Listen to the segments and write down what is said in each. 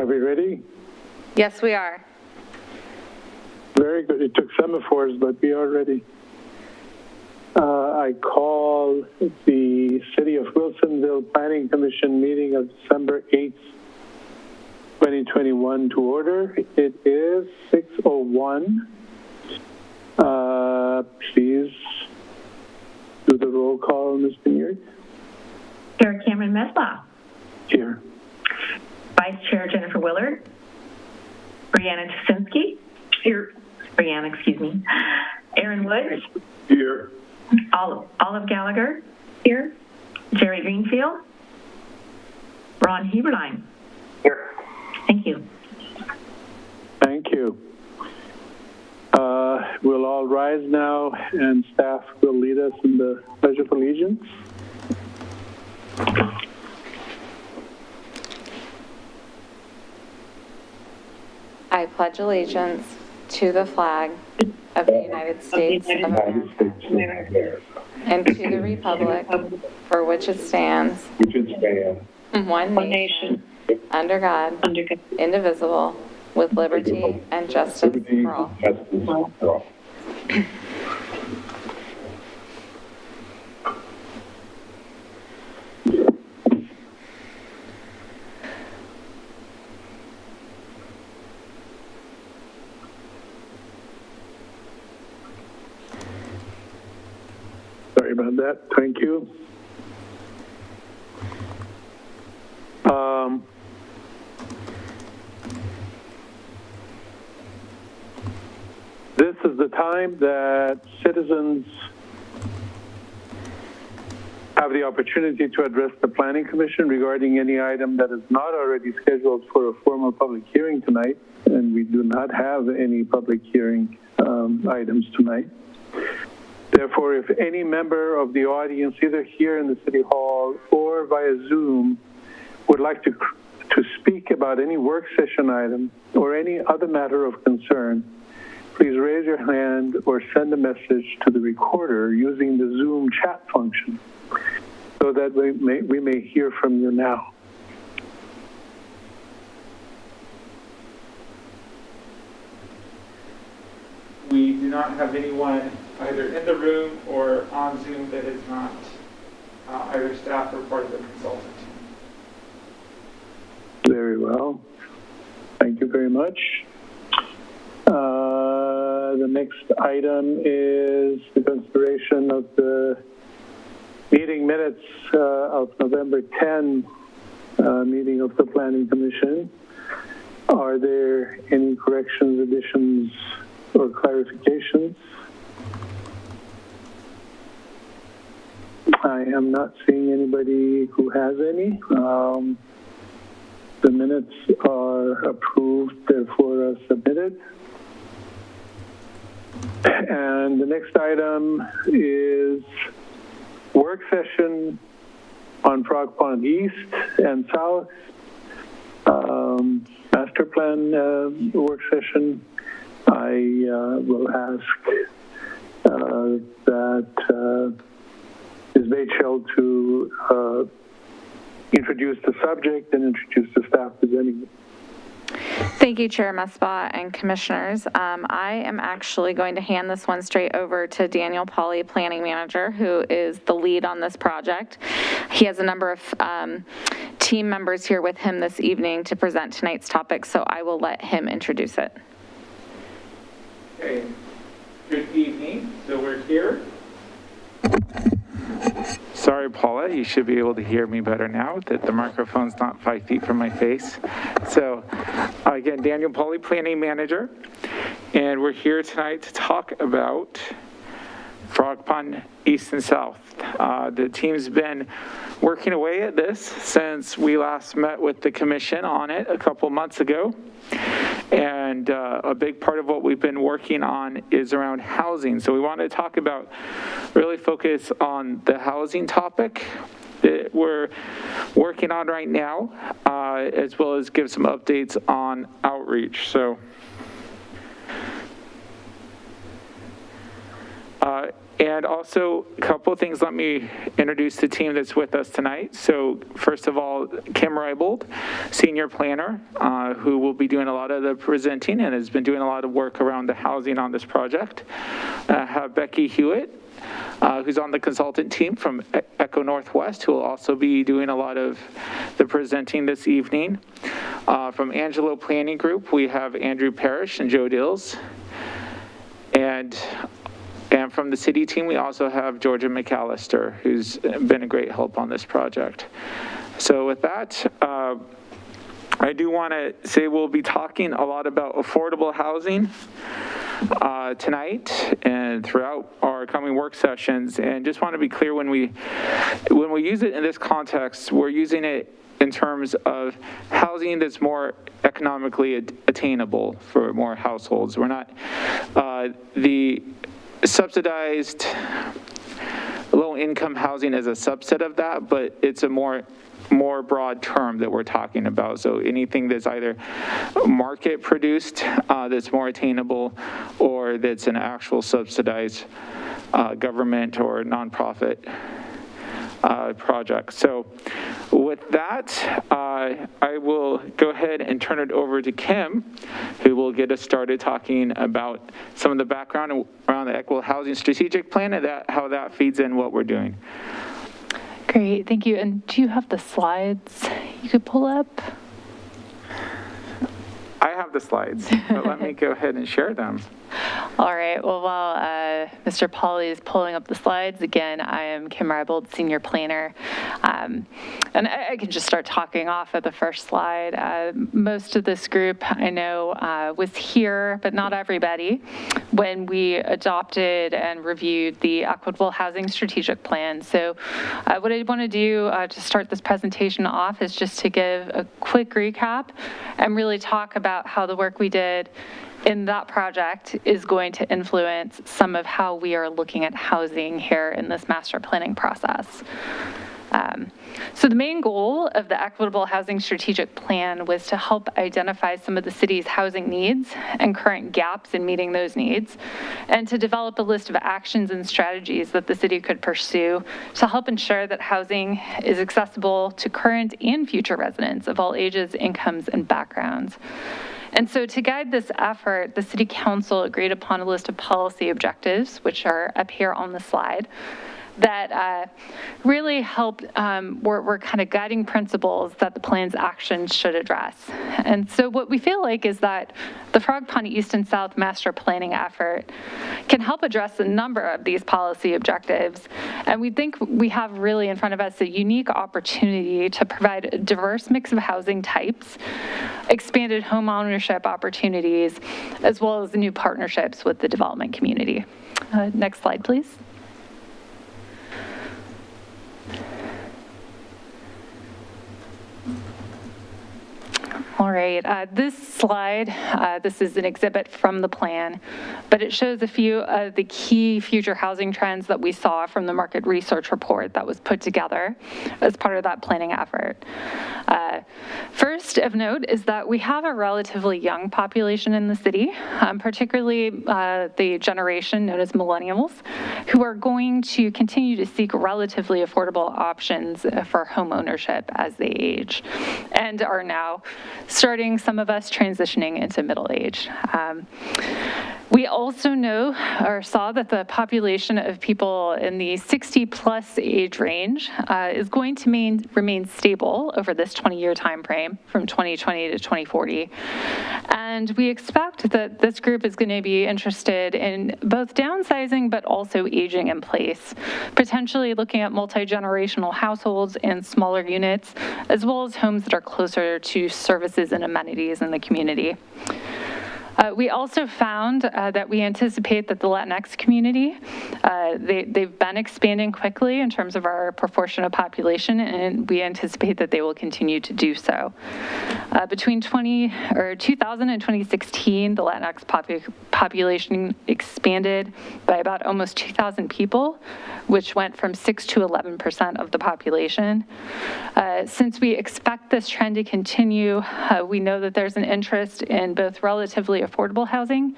Are we ready? Yes, we are. Very good. It took semaphores, but we are ready. I call the City of Wilsonville Planning Commission meeting of December 8th, 2021 to order. It is 6:01. Please do the roll call, Ms. Beard. Chair Cameron Mesbah. Here. Vice Chair Jennifer Willard. Brianna Tusinski. Here. Brianna, excuse me. Aaron Woods. Here. Olive Gallagher. Here. Jerry Greenfield. Ron Heberlein. Here. Thank you. Thank you. We'll all rise now, and staff will lead us in the Pledge of Allegiance. I pledge allegiance to the flag of the United States of America and to the republic for which it stands, one nation, under God, indivisible, with liberty and justice for all. Sorry about that. Thank you. This is the time that citizens have the opportunity to address the Planning Commission regarding any item that is not already scheduled for a formal public hearing tonight, and we do not have any public hearing items tonight. Therefore, if any member of the audience, either here in the City Hall or via Zoom, would like to speak about any work session item or any other matter of concern, please raise your hand or send a message to the recorder using the Zoom chat function so that we may hear from you now. We do not have anyone either in the room or on Zoom that is not either staff or part of the consultant team. Very well. Thank you very much. The next item is the consideration of the meeting minutes of November 10 meeting of the Planning Commission. Are there any corrections, additions, or clarifications? I am not seeing anybody who has any. The minutes are approved, therefore are submitted. And the next item is work session on Frog Pond East and South, master plan work session. I will ask that Ms. Bateshell to introduce the subject and introduce the staff presenting it. Thank you, Chair Mesbah and Commissioners. I am actually going to hand this one straight over to Daniel Pauly, Planning Manager, who is the lead on this project. He has a number of team members here with him this evening to present tonight's topic, so I will let him introduce it. Okay, good evening. So we're here. Sorry, Paula, you should be able to hear me better now that the microphone's not 5 feet from my face. So again, Daniel Pauly, Planning Manager, and we're here tonight to talk about Frog Pond East and South. The team's been working away at this since we last met with the commission on it a couple months ago. And a big part of what we've been working on is around housing. So we want to talk about, really focus on the housing topic that we're working on right now, as well as give some updates on outreach. So And also, a couple of things, let me introduce the team that's with us tonight. So first of all, Kim Reibold, Senior Planner, who will be doing a lot of the presenting and has been doing a lot of work around the housing on this project. Have Becky Hewitt, who's on the consultant team from Echo Northwest, who will also be doing a lot of the presenting this evening. From Angelo Planning Group, we have Andrew Parrish and Joe Dills. And from the city team, we also have Georgia McAllister, who's been a great help on this project. So with that, I do want to say we'll be talking a lot about affordable housing tonight and throughout our coming work sessions. And just want to be clear, when we use it in this context, we're using it in terms of housing that's more economically attainable for more households. We're not the subsidized low-income housing is a subset of that, but it's a more broad term that we're talking about. So anything that's either market produced that's more attainable, or that's an actual subsidized government or nonprofit project. So with that, I will go ahead and turn it over to Kim, who will get us started talking about some of the background around the Equitable Housing Strategic Plan and how that feeds in what we're doing. Great, thank you. And do you have the slides you could pull up? I have the slides, but let me go ahead and share them. All right, well, while Mr. Pauly is pulling up the slides, again, I am Kim Reibold, Senior Planner. And I can just start talking off at the first slide. Most of this group I know was here, but not everybody, when we adopted and reviewed the Equitable Housing Strategic Plan. So what I want to do to start this presentation off is just to give a quick recap and really talk about how the work we did in that project is going to influence some of how we are looking at housing here in this master planning process. So the main goal of the Equitable Housing Strategic Plan was to help identify some of the city's housing needs and current gaps in meeting those needs, and to develop a list of actions and strategies that the city could pursue to help ensure that housing is accessible to current and future residents of all ages, incomes, and backgrounds. And so to guide this effort, the City Council agreed upon a list of policy objectives, which are up here on the slide, that really helped, were kind of guiding principles that the plan's actions should address. And so what we feel like is that the Frog Pond East and South master planning effort can help address a number of these policy objectives. And we think we have really in front of us a unique opportunity to provide a diverse mix of housing types, expanded home ownership opportunities, as well as new partnerships with the development community. Next slide, please. All right, this slide, this is an exhibit from the plan, but it shows a few of the key future housing trends that we saw from the market research report that was put together as part of that planning effort. First of note is that we have a relatively young population in the city, particularly the generation known as millennials, who are going to continue to seek relatively affordable options for home ownership as they age, and are now starting, some of us, transitioning into middle age. We also know or saw that the population of people in the 60-plus age range is going to remain stable over this 20-year time frame from 2020 to 2040. And we expect that this group is going to be interested in both downsizing but also aging in place, potentially looking at multi-generational households and smaller units, as well as homes that are closer to services and amenities in the community. We also found that we anticipate that the Latinx community, they've been expanding quickly in terms of our proportion of population, and we anticipate that they will continue to do so. Between 2000 and 2016, the Latinx population expanded by about almost 2,000 people, which went from 6 to 11% of the population. Since we expect this trend to continue, we know that there's an interest in both relatively affordable housing,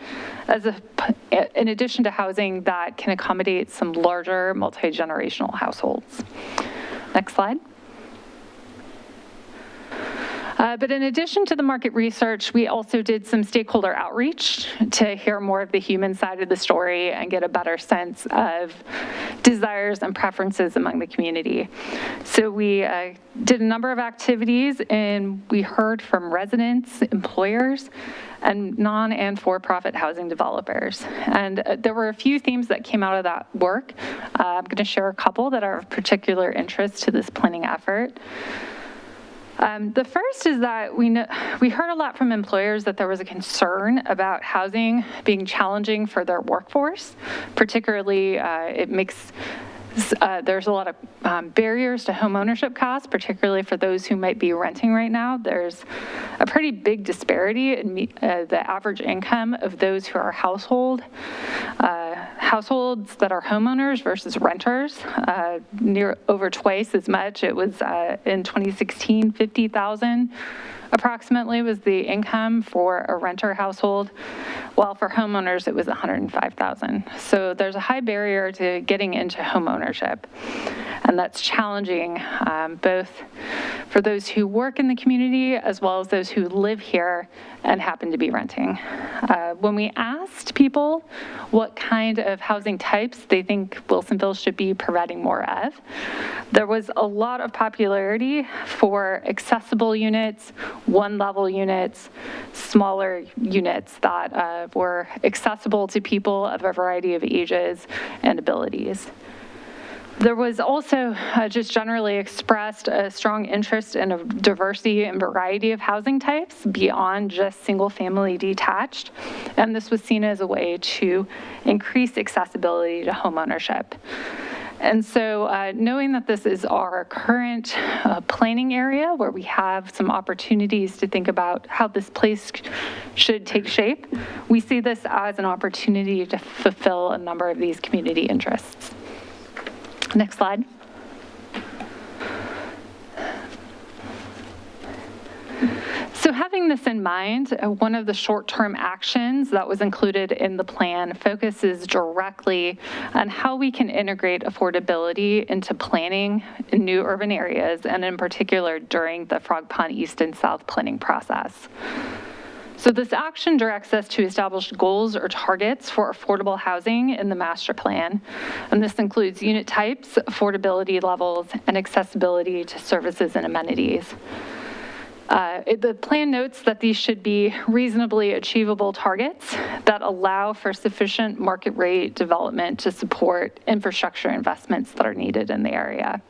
in addition to housing that can accommodate some larger multi-generational households. Next slide. But in addition to the market research, we also did some stakeholder outreach to hear more of the human side of the story and get a better sense of desires and preferences among the community. So we did a number of activities, and we heard from residents, employers, and non- and for-profit housing developers. And there were a few themes that came out of that work. I'm going to share a couple that are of particular interest to this planning effort. The first is that we heard a lot from employers that there was a concern about housing being challenging for their workforce. Particularly, there's a lot of barriers to home ownership costs, particularly for those who might be renting right now. There's a pretty big disparity in the average income of those who are households that are homeowners versus renters, near over twice as much. It was in 2016, 50,000 approximately was the income for a renter household, while for homeowners it was 105,000. So there's a high barrier to getting into home ownership, and that's challenging both for those who work in the community as well as those who live here and happen to be renting. When we asked people what kind of housing types they think Wilsonville should be providing more of, there was a lot of popularity for accessible units, one-level units, smaller units that were accessible to people of a variety of ages and abilities. There was also just generally expressed a strong interest in a diversity and variety of housing types beyond just single-family detached, and this was seen as a way to increase accessibility to homeownership. And so knowing that this is our current planning area where we have some opportunities to think about how this place should take shape, we see this as an opportunity to fulfill a number of these community interests. Next slide. So having this in mind, one of the short-term actions that was included in the plan focuses directly on how we can integrate affordability into planning in new urban areas, and in particular during the Frog Pond East and South planning process. So this action directs us to establish goals or targets for affordable housing in the master plan. And this includes unit types, affordability levels, and accessibility to services and amenities. The plan notes that these should be reasonably achievable targets that allow for sufficient market rate development to support infrastructure investments that are needed in the area.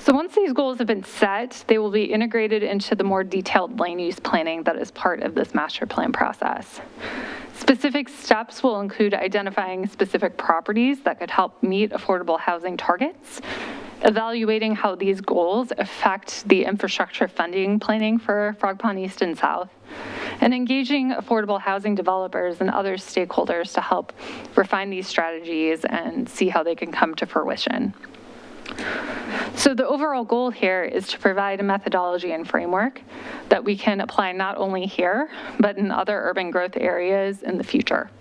So once these goals have been set, they will be integrated into the more detailed land use planning that is part of this master plan process. Specific steps will include identifying specific properties that could help meet affordable housing targets, evaluating how these goals affect the infrastructure funding planning for Frog Pond East and South, and engaging affordable housing developers and other stakeholders to help refine these strategies and see how they can come to fruition. So the overall goal here is to provide a methodology and framework that we can apply not only here, but in other urban growth areas in the future.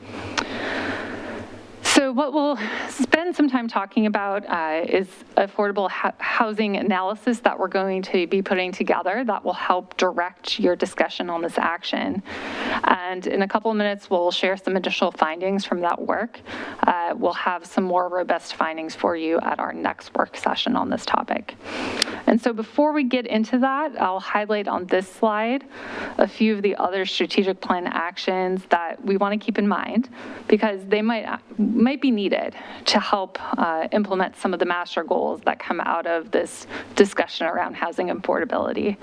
So what we'll spend some time talking about is affordable housing analysis that we're going to be putting together that will help direct your discussion on this action. And in a couple of minutes, we'll share some additional findings from that work. We'll have some more robust findings for you at our next work session on this topic. And so before we get into that, I'll highlight on this slide a few of the other strategic plan actions that we want to keep in mind, because they might be needed to help implement some of the master goals that come out of this discussion around housing affordability.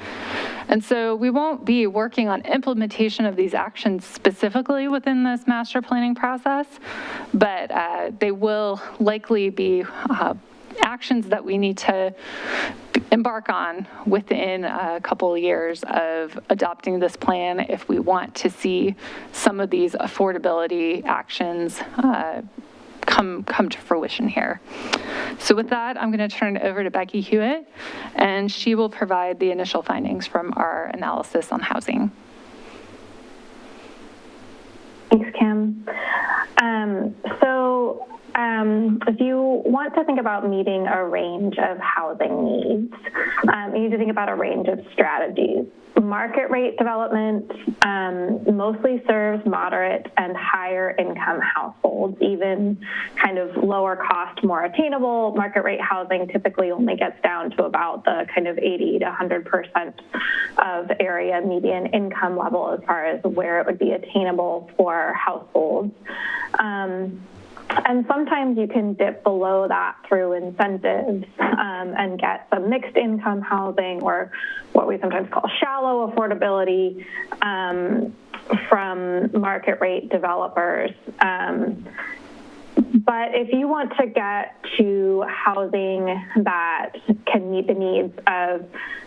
And so we won't be working on implementation of these actions specifically within this master planning process, but they will likely be actions that we need to embark on within a couple of years of adopting this plan if we want to see some of these affordability actions come to fruition here. So with that, I'm going to turn it over to Becky Hewitt, and she will provide the initial findings from our analysis on housing. Thanks, Kim. If you want to think about meeting a range of housing needs, you need to think about a range of strategies. Market rate development mostly serves moderate and higher income households. Even kind of lower cost, more attainable market rate housing typically only gets down to about the kind of 80 to 100% of area median income level as far as where it would be attainable for households. And sometimes you can dip below that through incentives and get some mixed income housing, or what we sometimes call shallow affordability, from market rate developers. But if you want to get to housing that can meet the needs of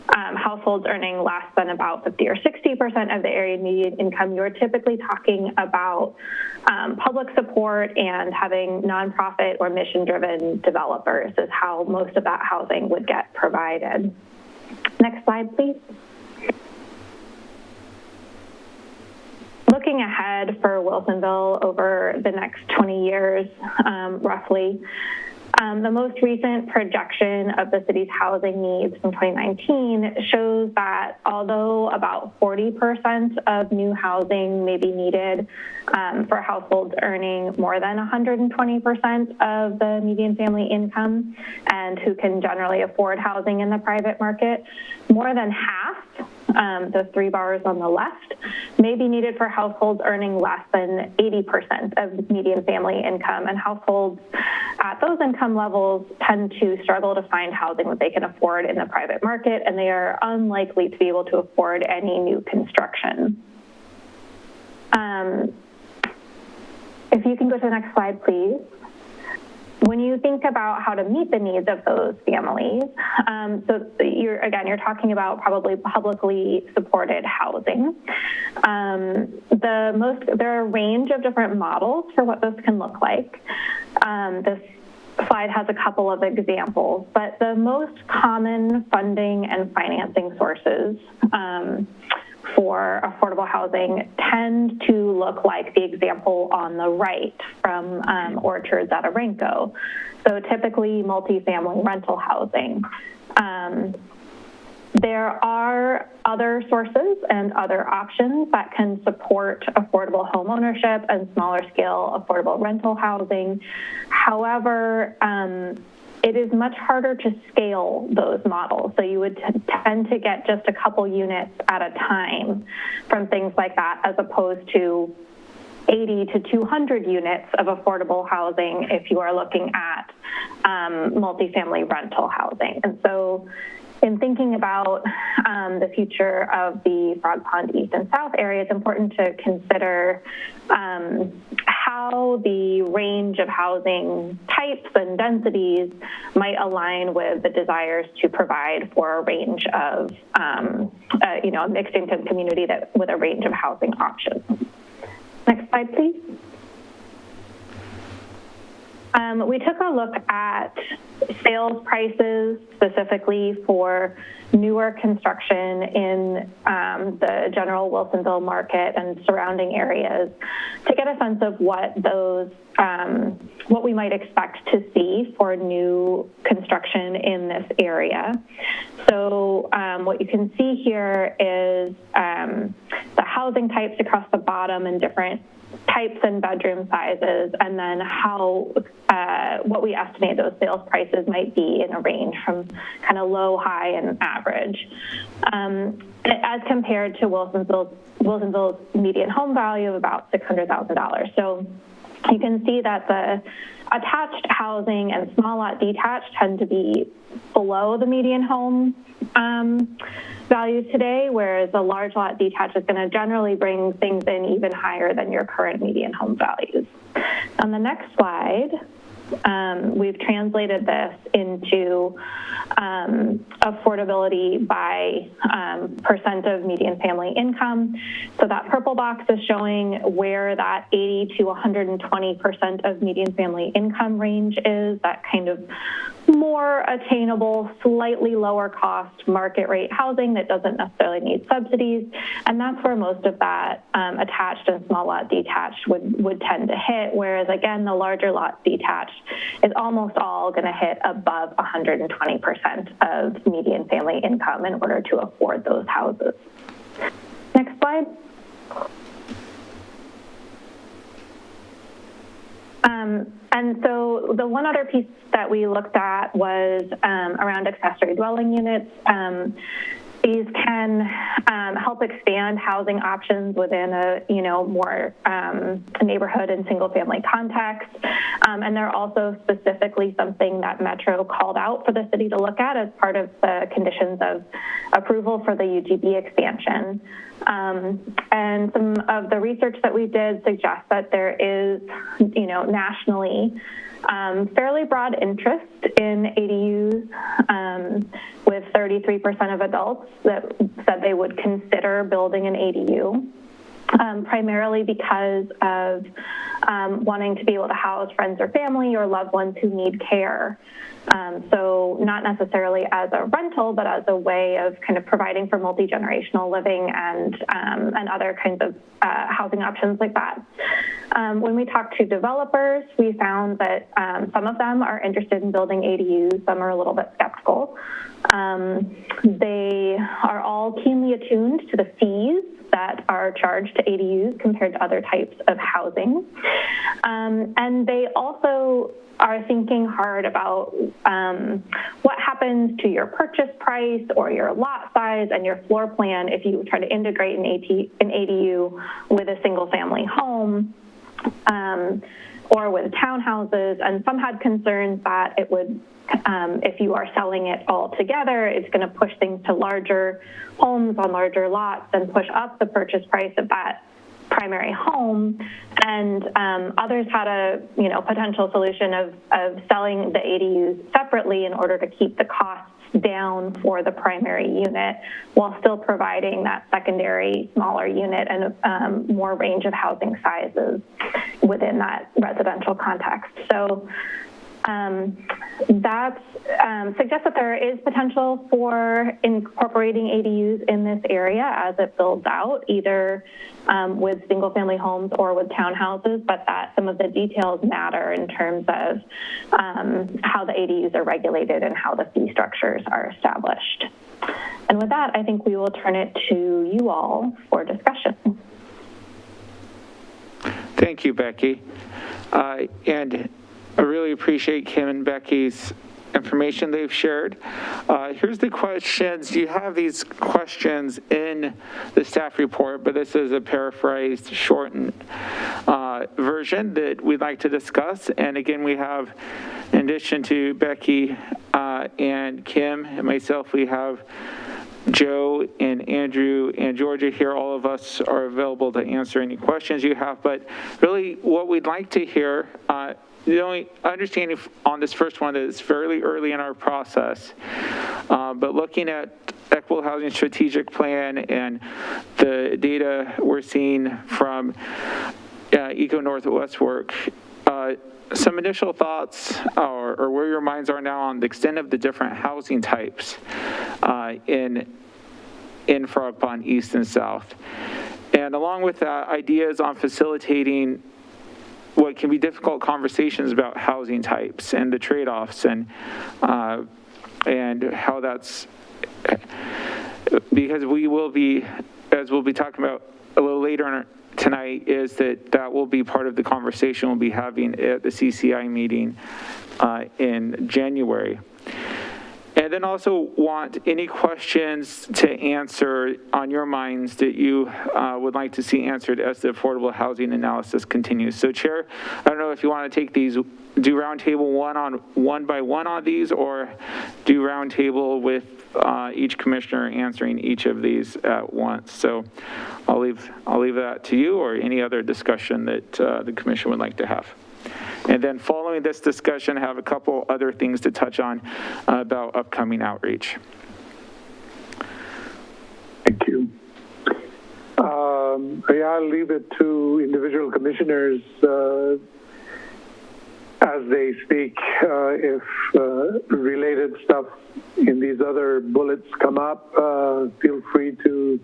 households earning less than about 50 or 60% of the area median income, you're typically talking about public support and having nonprofit or mission-driven developers is how most of that housing would get provided. Next slide, please. Looking ahead for Wilsonville over the next 20 years, roughly, the most recent projection of the city's housing needs from 2019 shows that although about 40% of new housing may be needed for households earning more than 120% of the median family income and who can generally afford housing in the private market, more than half, the 3 bars on the left, may be needed for households earning less than 80% of median family income, and households at those income levels tend to struggle to find housing that they can afford in the private market, and they are unlikely to be able to afford any new construction. If you can go to the next slide, please. When you think about how to meet the needs of those families, so you're talking about probably publicly supported housing. There are a range of different models for what this can look like. This slide has a couple of examples, but the most common funding and financing sources for affordable housing tend to look like the example on the right from Orchards at Aranco. So typically multifamily rental housing. There are other sources and other options that can support affordable home ownership and smaller scale affordable rental housing. However, it is much harder to scale those models. So you would tend to get just a couple units at a time from things like that, as opposed to 80 to 200 units of affordable housing if you are looking at multifamily rental housing. And so in thinking about the future of the Frog Pond East and South area, it's important to consider how the range of housing types and densities might align with the desires to provide for a range of, a mixed income community with a range of housing options. Next slide, please. We took a look at sales prices specifically for newer construction in the general Wilsonville market and surrounding areas to get a sense of what we might expect to see for new construction in this area. So what you can see here is the housing types across the bottom and different types and bedroom sizes, and then what we estimate those sales prices might be in a range from kind of low, high, and average, as compared to Wilsonville's median home value of about $600,000. So you can see that the attached housing and small lot detached tend to be below the median home values today, whereas a large lot detached is going to generally bring things in even higher than your current median home values. On the next slide, we've translated this into affordability by percent of median family income. So that purple box is showing where that 80 to 120% of median family income range is, that kind of more attainable, slightly lower cost market rate housing that doesn't necessarily need subsidies. And that's where most of that attached and small lot detached would tend to hit. Whereas again, the larger lot detached is almost all going to hit above 120% of median family income in order to afford those houses. Next slide. And so the one other piece that we looked at was around accessory dwelling units. These can help expand housing options within a more neighborhood and single family context. And they're also specifically something that Metro called out for the city to look at as part of the conditions of approval for the UGB expansion. And some of the research that we did suggests that there is, nationally, fairly broad interest in ADUs, with 33% of adults that said they would consider building an ADU, primarily because of wanting to be able to house friends or family or loved ones who need care. So not necessarily as a rental, but as a way of kind of providing for multi-generational living and other kinds of housing options like that. When we talked to developers, we found that some of them are interested in building ADUs, some are a little bit skeptical. They are all keenly attuned to the fees that are charged to ADUs compared to other types of housing. And they also are thinking hard about what happens to your purchase price or your lot size and your floor plan if you try to integrate an ADU with a single family home or with townhouses. And some had concerns that it would, if you are selling it all together, it's going to push things to larger homes on larger lots and push up the purchase price of that primary home. And others had a potential solution of selling the ADUs separately in order to keep the costs down for the primary unit while still providing that secondary smaller unit and more range of housing sizes within that residential context. So that suggests that there is potential for incorporating ADUs in this area as it builds out, either with single family homes or with townhouses, but that some of the details matter in terms of how the ADUs are regulated and how the fee structures are established. And with that, I think we will turn it to you all for discussion. Thank you, Becky. And I really appreciate Kim and Becky's information they've shared. Here's the questions. You have these questions in the staff report, but this is a paraphrased, shortened version that we'd like to discuss. And again, we have, in addition to Becky and Kim and myself, we have Joe and Andrew and Georgia here. All of us are available to answer any questions you have. But really, what we'd like to hear, the only understanding on this first one is fairly early in our process, but looking at Equitable Housing Strategic Plan and the data we're seeing from Eco Northwest work, some initial thoughts or where your minds are now on the extent of the different housing types in Frog Pond East and South. And along with that, ideas on facilitating what can be difficult conversations about housing types and the trade-offs and how that's, because we will be, as we'll be talking about a little later tonight, is that will be part of the conversation we'll be having at the CCI meeting in January. And then also want any questions to answer on your minds that you would like to see answered as the affordable housing analysis continues. So Chair, I don't know if you want to take these, do roundtable one by one on these, or do roundtable with each commissioner answering each of these at once. So I'll leave that to you or any other discussion that the commission would like to have. And then following this discussion, I have a couple other things to touch on about upcoming outreach. Thank you. I'll leave it to individual commissioners as as they speak, if related stuff in these other bullets come up, feel free to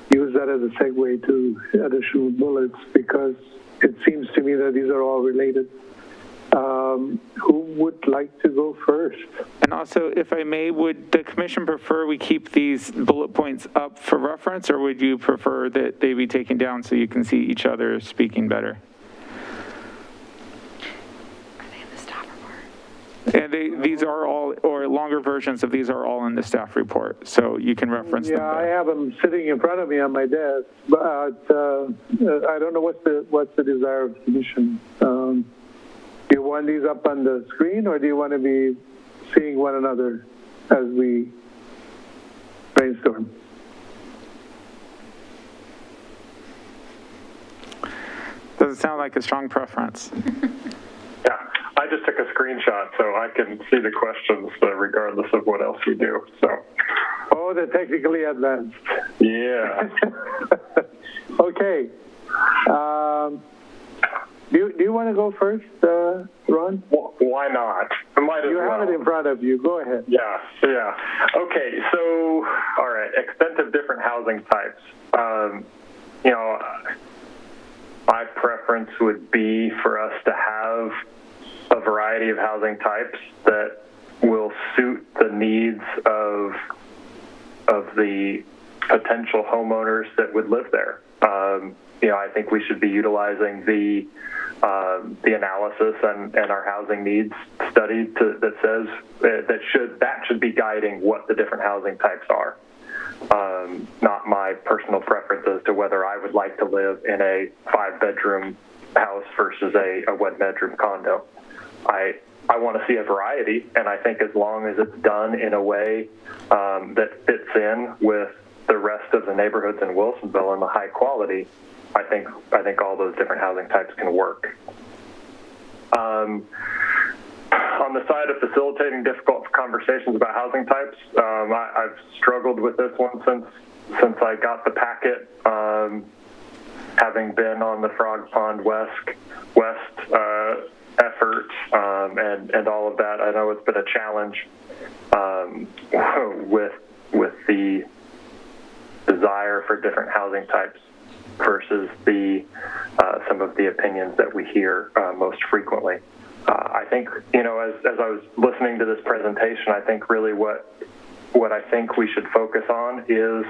use that as a segue to additional bullets, because it seems to me that these are all related. Who would like to go first? And also, if I may, would the commission prefer we keep these bullet points up for reference, or would you prefer that they be taken down so you can see each other speaking better? Are they in the staff report? And these are all, or longer versions of these are all in the staff report, so you can reference them. Yeah, I there. have them sitting in front of me on my desk, but I don't know what's the desire of the commission. Do you want these up on the screen, or do you want to be seeing one another as we brainstorm? Doesn't sound like a strong preference. Yeah, I just took a screenshot so I can see the questions regardless of what else we do. So. Oh, they're technically advanced. Yeah. Okay. Do you want to go first, Ron? Why not? I might as You well. have it in front of you. Go ahead. Yeah. Okay, so, all right, extent of different housing types. My preference would be for us to have a variety of housing types that will suit the needs of the potential homeowners that would live there. I think we should be utilizing the analysis and our housing needs study that says that should be guiding what the different housing types are. Not my personal preference as to whether I would like to live in a 5-bedroom house versus a 1-bedroom condo. I want to see a variety, and I think as long as it's done in a way that fits in with the rest of the neighborhoods in Wilsonville and the high quality, I think all those different housing types can work. On the side of facilitating difficult conversations about housing types, I've struggled with this one since I got the packet, having been on the Frog Pond West effort and all of that. I know it's been a challenge with the desire for different housing types versus some of the opinions that we hear most frequently. I think, as I was listening to this presentation, I think really what I think we should focus on is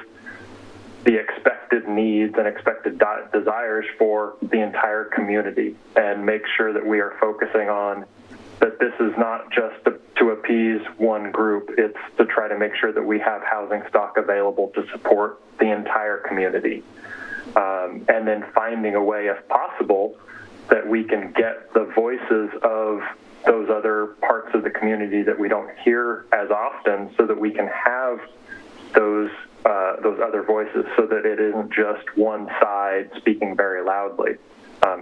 the expected needs and expected desires for the entire community, and make sure that we are focusing on that this is not just to appease one group, it's to try to make sure that we have housing stock available to support the entire community. And then finding a way, if possible, that we can get the voices of those other parts of the community that we don't hear as often, so that we can have those other voices, so that it isn't just one side speaking very loudly.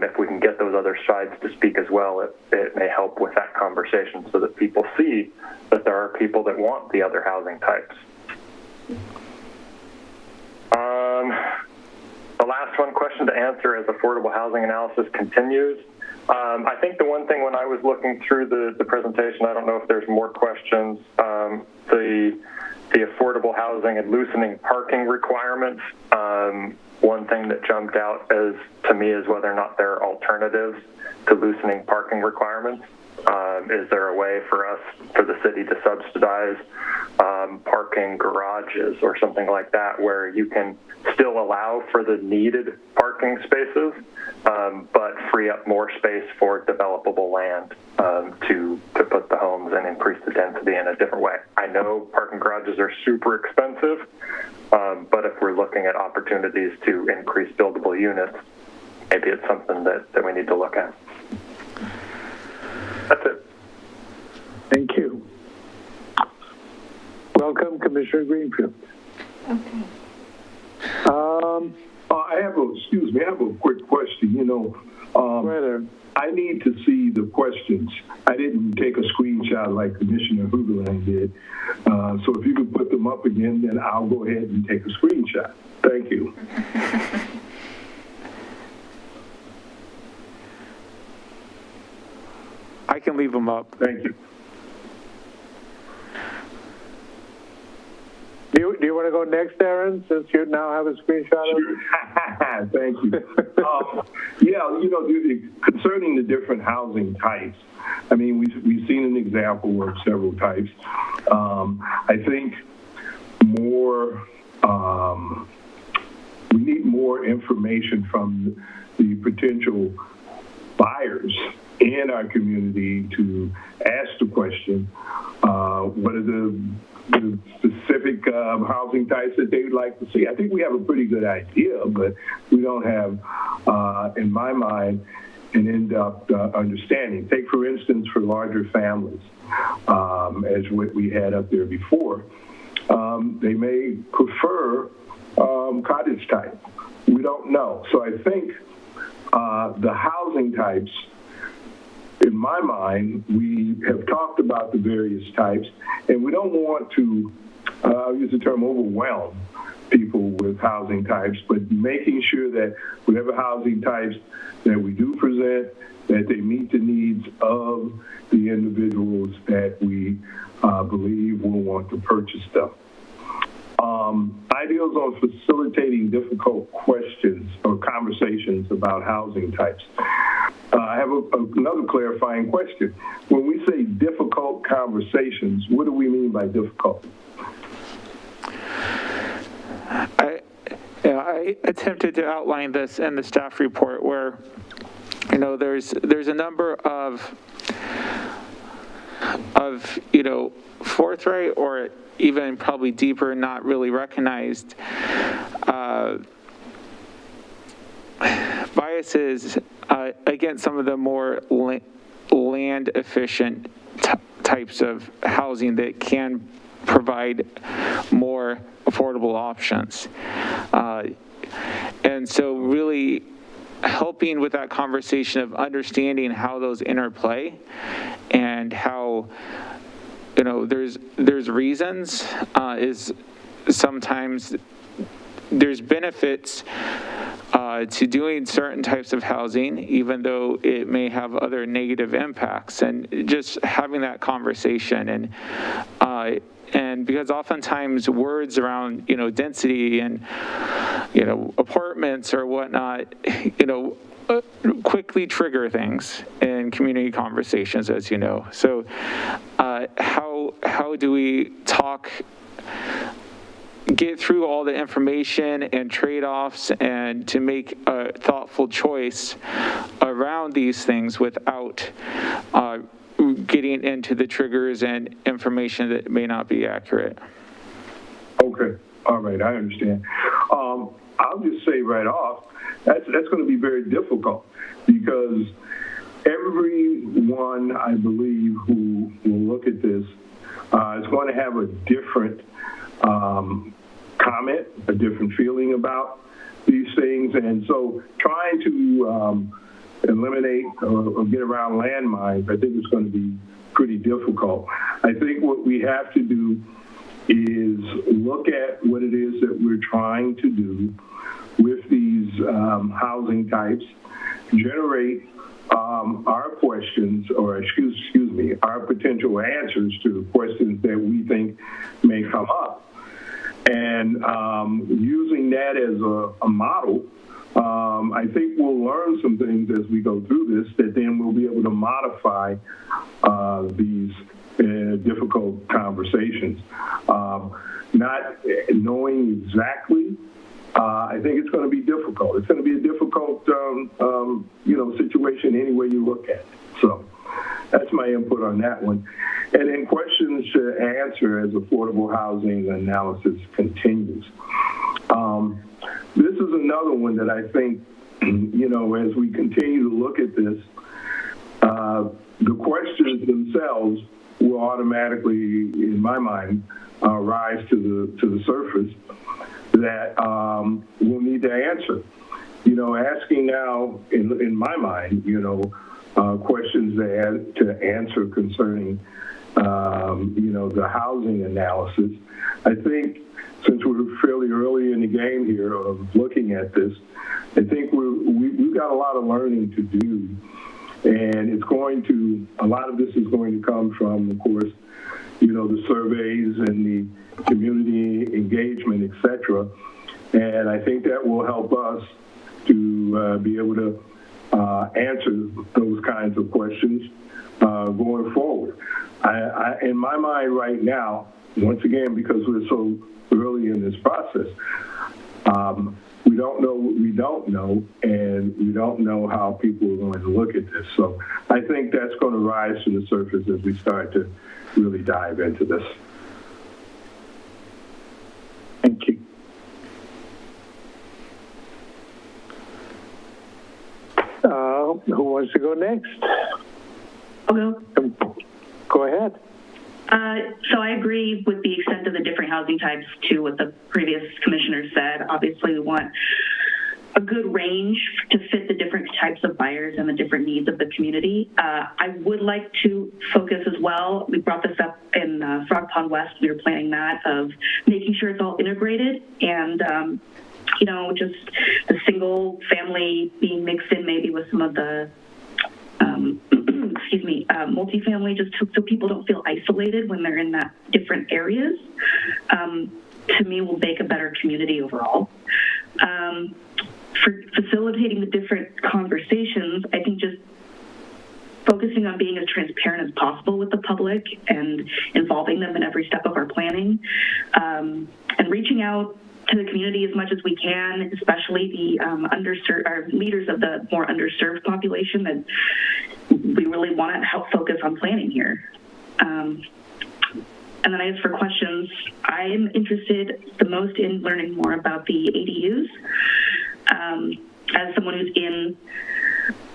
If we can get those other sides to speak as well, it may help with that conversation, so that people see that there are people that want the other housing types. The last one question to answer as affordable housing analysis continues. I think the one thing when I was looking through the presentation, I don't know if there's more questions, the affordable housing and loosening parking requirements. One thing that jumped out to me is whether or not there are alternatives to loosening parking requirements. Is there a way for the city to subsidize parking garages or something like that, where you can still allow for the needed parking spaces, but free up more space for developable land to put the homes and increase the density in a different way? I know parking garages are super expensive, but if we're looking at opportunities to increase buildable units, maybe it's something that we need to look at. That's it. Thank you. Welcome, Commissioner Greenfield. Okay. I have a quick question. Right there. I need to see the questions. I didn't take a screenshot like Commissioner Huberline did. So if you could put them up again, then I'll go ahead and take a screenshot. Thank you. I can leave them up. Thank you. Do you want to go next, Aaron, since you now have a screenshot of it? Thank you. Concerning the different housing types, I mean, we've seen an example of several types. I think we need more information from the potential buyers in our community to ask the question, what are the specific housing types that they would like to see. I think we have a pretty good idea, but we don't have, in my mind, an in-depth understanding. Take, for instance, for larger families, as what we had up there before, they may prefer cottage type. We don't know. So I think the housing types, in my mind, we have talked about the various types, and we don't want to, I'll use the term overwhelm people with housing types, but making sure that whatever housing types that we do present, that they meet the needs of the individuals that we believe will want to purchase them. Ideals on facilitating difficult questions or conversations about housing types. I have another clarifying question. When we say difficult conversations, what do we mean by difficult? I attempted to outline this in the staff report where, there's a number of forthright or even probably deeper, not really recognized biases against some of the more land efficient types of housing that can provide more affordable options. And so really helping with that conversation of understanding how those interplay and how, there's reasons, is sometimes there's benefits to doing certain types of housing, even though it may have other negative impacts, and just having that conversation. And because oftentimes words around, density and, apartments or whatnot, quickly trigger things in community conversations, as you know. So how do we get through all the information and trade-offs and to make a thoughtful choice around these things without getting into the triggers and information that may not be accurate? Okay. All right. I understand. I'll just say right off, that's going to be very difficult because everyone, I believe, who will look at this is going to have a different comment, a different feeling about these things. And so trying to eliminate or get around landmines, I think it's going to be pretty difficult. I think what we have to do is look at what it is that we're trying to do with these housing types, generate our questions, or excuse me, our potential answers to the questions that we think may come up. And using that as a model, I think we'll learn some things as we go through this that then we'll be able to modify these difficult conversations. Not knowing exactly, I think it's going to be difficult. It's going to be a difficult, situation any way you look at it. So that's my input on that one. And then questions to answer as affordable housing analysis continues. This is another one that I think, as we continue to look at this, the questions themselves will automatically, in my mind, rise to the surface that we'll need to answer. Asking now, in my mind, questions to answer concerning, the housing analysis. I think since we're fairly early in the game here of looking at this, I think we've got a lot of learning to do And it's going to, a lot of this is going to come from, of course, the surveys and the community engagement, et cetera. And I think that will help us to be able to answer those kinds of questions going forward. In my mind right now, once again, because we're so early in this process, we don't know what we don't know, and we don't know how people are going to look at this. So I think that's going to rise to the surface as we start to really dive into this. Thank you. Who wants to go next? I'll go. Go ahead. So I agree with the extent of the different housing types to what the previous commissioner said. Obviously, we want a good range to fit the different types of buyers and the different needs of the community. I would like to focus as well, we brought this up in Frog Pond West, we were planning that, of making sure it's all integrated and just the single family being mixed in maybe with some of the multifamily, just so people don't feel isolated when they're in that different areas, to me will make a better community overall. For facilitating the different conversations, I think just focusing on being as transparent as possible with the public and involving them in every step of our planning, and reaching out to the community as much as we can, especially the underserved, our leaders of the more underserved population that we really want to help focus on planning here. And then I guess for questions, I'm interested the most in learning more about the ADUs. As someone who's in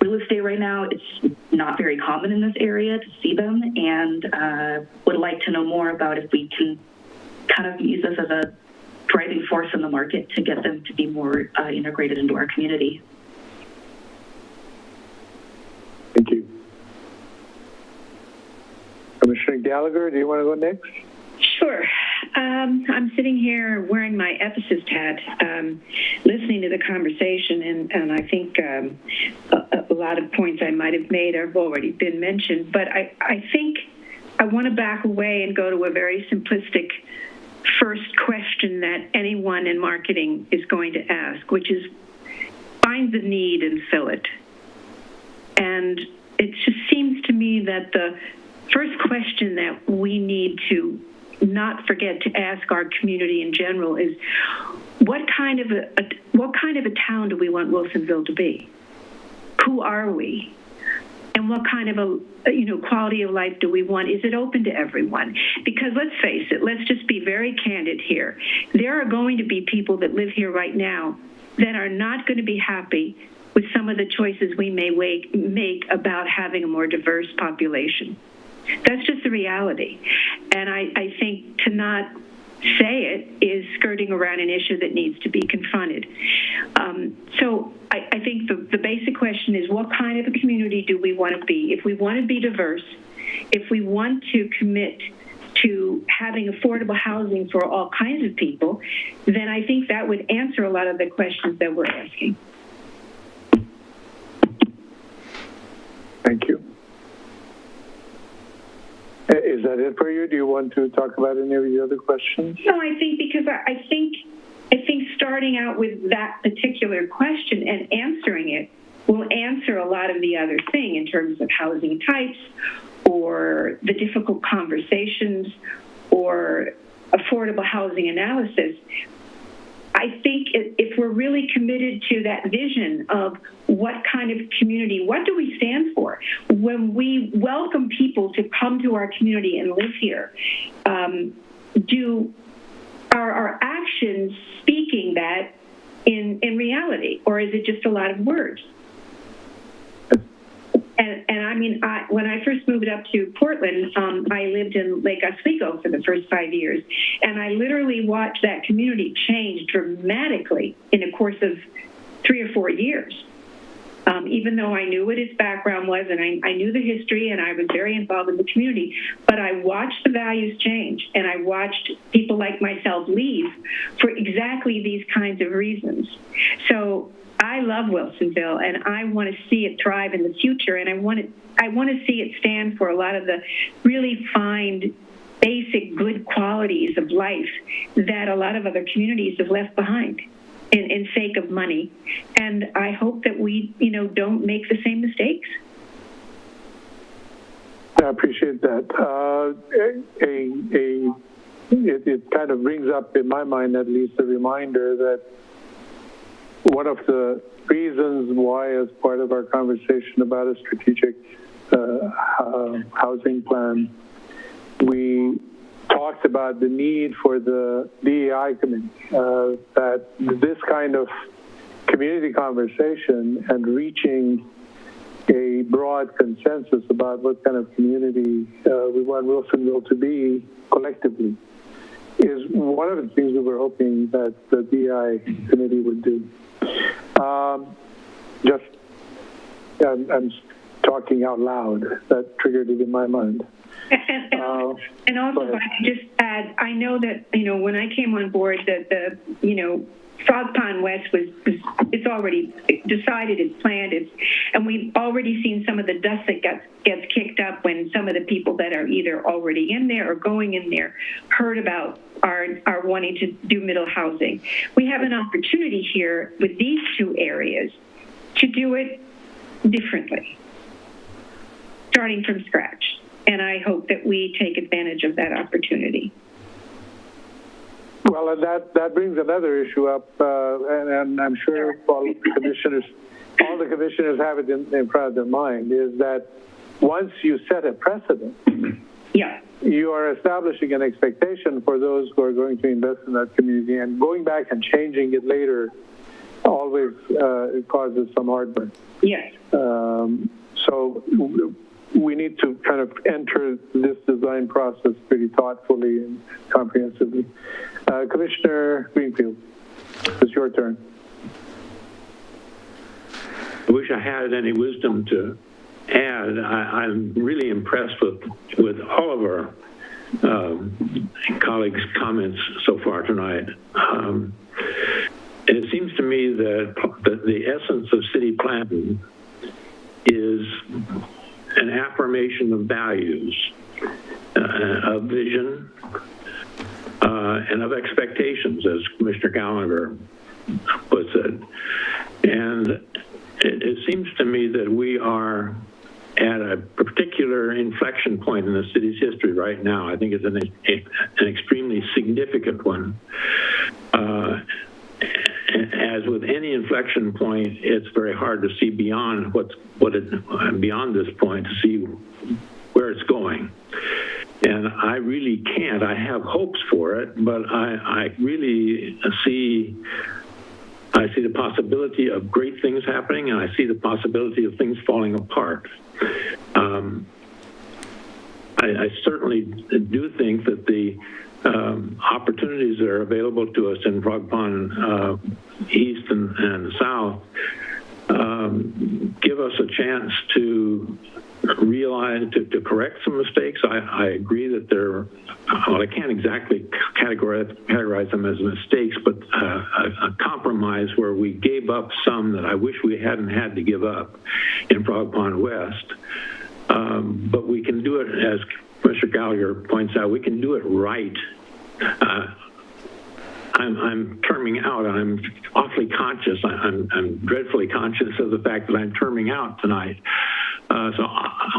real estate right now, it's not very common in this area to see them, and would like to know more about if we can kind of use this as a driving force in the market to get them to be more integrated into our community. Thank you. Commissioner Gallagher, do you want to go next? Sure. I'm sitting here wearing my ethicist hat, listening to the conversation, and I think a lot of points I might have made have already been mentioned, but I think I want to back away and go to a very simplistic first question that anyone in marketing is going to ask, which is find the need and fill it. And it just seems to me that the first question that we need to not forget to ask our community in general is what kind of a town do we want Wilsonville to be? Who are we? And what kind of a quality of life do we want? Is it open to everyone? Because let's face it, let's just be very candid here. There are going to be people that live here right now that are not going to be happy with some of the choices we may make about having a more diverse population. That's just the reality. And I think to not say it is skirting around an issue that needs to be confronted. So I think the basic question is, what kind of a community do we want to be? If we want to be diverse, if we want to commit to having affordable housing for all kinds of people, then I think that would answer a lot of the questions that we're asking. Thank you. Is that it for you? Do you want to talk about any of the other questions? No, I think because I think starting out with that particular question and answering it will answer a lot of the other thing in terms of housing types or the difficult conversations or affordable housing analysis. I think if we're really committed to that vision of what kind of community, what do we stand for? When we welcome people to come to our community and live here, are our actions speaking that in reality, or is it just a lot of words? And I mean, when I first moved up to Portland, I lived in Lake Oswego for the first 5 years, and I literally watched that community change dramatically in a course of 3 or 4 years. even though I knew what his background was and I knew the history and I was very involved in the community, but I watched the values change and I watched people like myself leave for exactly these kinds of reasons. So I love Wilsonville and I want to see it thrive in the future, and I want to see it stand for a lot of the really fine, basic good qualities of life that a lot of other communities have left behind in sake of money. And I hope that we, don't make the same mistakes. I appreciate that. It kind of brings up, in my mind at least, a reminder that one of the reasons why, as part of our conversation about a strategic housing plan, we talked about the need for the DEI committee, that this kind of community conversation and reaching a broad consensus about what kind of community we want Wilsonville to be collectively is one of the things we were hoping that the DEI committee would do. I'm talking out loud. That triggered it in my mind. And also, if I could just add, I know that, when I came on board, that the Frog Pond West it's already decided, it's planned, and we've already seen some of the dust that gets kicked up when some of the people that are either already in there or going in there heard about our wanting to do middle housing. We have an opportunity here with these two areas to do it differently, starting from scratch. And I hope that we take advantage of that opportunity. Well, and that brings another issue up, and I'm sure all the commissioners have it in front of their mind, is that once you set a precedent, yeah, you are establishing an expectation for those who are going to invest in that community, and going back and changing it later always causes some heartburn. Yes. So we need to kind of enter this design process pretty thoughtfully and comprehensively. Commissioner Greenfield, it's your turn. I wish I had any wisdom to add. I'm really impressed with all of our colleagues' comments so far tonight. And it seems to me that the essence of city planning is an affirmation of values, of vision, and of expectations, as Commissioner Gallagher puts it. And it seems to me that we are at a particular inflection point in the city's history right now. I think it's an extremely significant one. As with any inflection point, it's very hard to see beyond beyond this point to see where it's going. And I really can't. I have hopes for it, but I really see the possibility of great things happening, and I see the possibility of things falling apart. I certainly do think that the opportunities that are available to us in Frog Pond East and South give us a chance to realize, to correct some mistakes. I agree that I can't exactly categorize them as mistakes, but a compromise where we gave up some that I wish we hadn't had to give up in Frog Pond West. But we can do it, as Mr. Gallagher points out, we can do it right. I'm terming out. I'm awfully conscious. I'm dreadfully conscious of the fact that I'm terming out tonight. So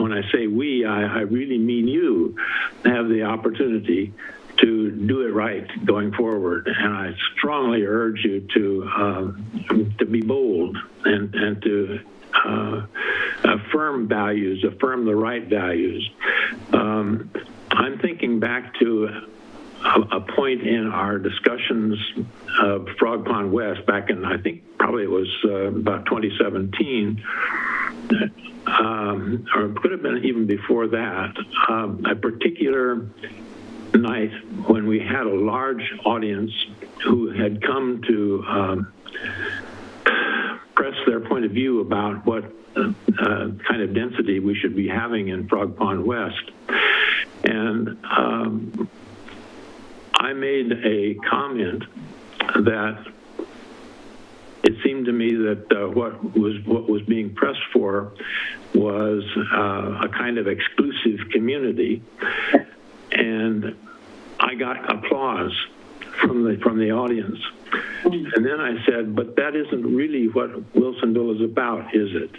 when I say we, I really mean you have the opportunity to do it right going forward. And I strongly urge you to be bold and to affirm values, affirm the right values. I'm thinking back to a point in our discussions of Frog Pond West back in, I think probably it was about 2017, or it could have been even before that, a particular night when we had a large audience who had come to express their point of view about what kind of density we should be having in Frog Pond West. And I made a comment that it seemed to me that what was being pressed for was a kind of exclusive community, and I got applause from the audience. And then I said, but that isn't really what Wilsonville is about, is it?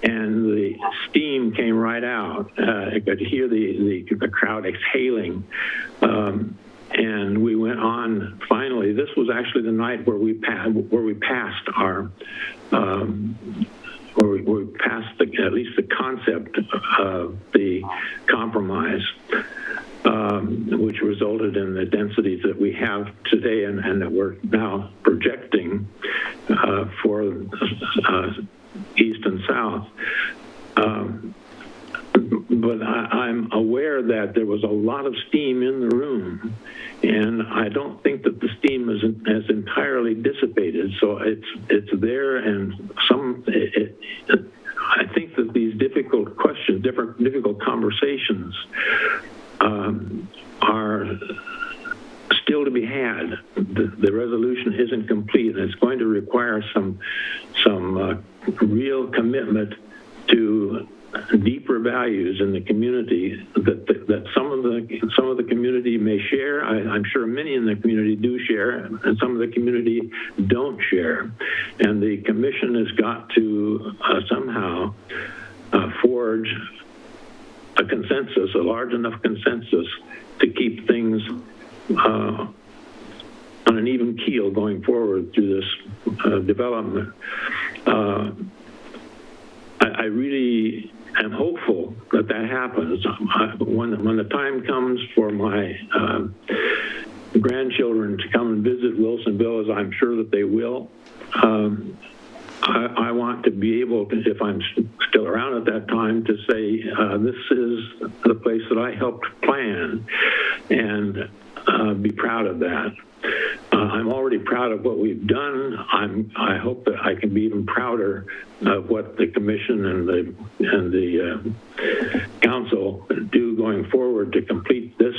And the steam came right out. I could hear the crowd exhaling. And we went on. Finally, this was actually the night where we passed our, where we passed at least the concept of the compromise, which resulted in the densities that we have today and that we're now projecting for east and south. But I'm aware that there was a lot of steam in the room, and I don't think that the steam has entirely dissipated. So it's there, and I think that these difficult questions, difficult conversations, are still to be had. The resolution isn't complete, and it's going to require some real commitment to deeper values in the community that some of the community may share. I'm sure many in the community do share, and some of the community don't share. And the commission has got to somehow forge a consensus, a large enough consensus to keep things on an even keel going forward through this development. I really am hopeful that happens. When the time comes for my grandchildren to come and visit Wilsonville, as I'm sure that they will, I want to be able to, if I'm still around at that time, to say this is the place that I helped plan, and be proud of that. I'm already proud of what we've done. I hope that I can be even prouder of what the commission and the council do going forward to complete this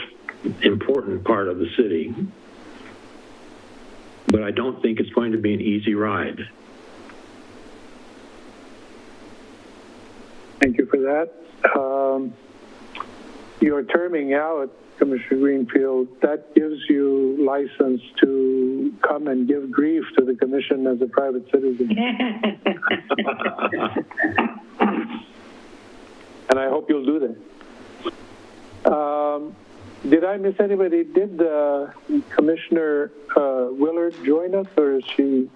important part of the city. But I don't think it's going to be an easy ride. Thank you for that. You're terming out, Commissioner Greenfield. That gives you license to come and give grief to the commission as a private citizen. And I hope you'll do that. Did I miss anybody? Did Commissioner Willard join us, or is she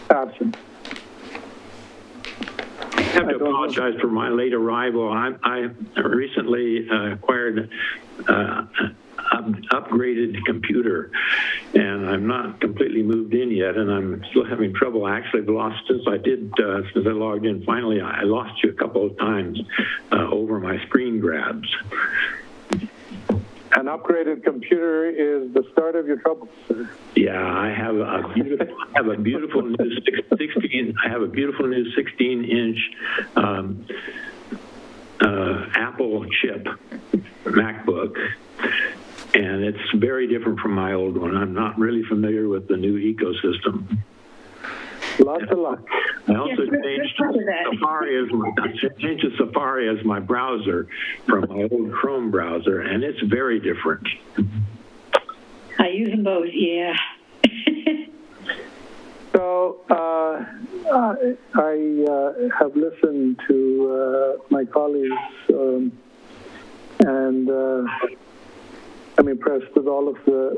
absent? I have to apologize for my late arrival. I recently acquired an upgraded computer, and I'm not completely moved in yet, and I'm still having trouble. I actually lost, since I logged in finally, I lost you a couple of times over my screen grabs. An upgraded computer is the start of your troubles, sir. Yeah, I have a beautiful new 16-inch Apple chip MacBook, and it's very different from my old one. I'm not really familiar with the new ecosystem. Lots of luck. I also changed Safari as my browser from my old Chrome browser, and it's very different. I use them both, yeah. So I have listened to my colleagues, and I'm impressed with all of the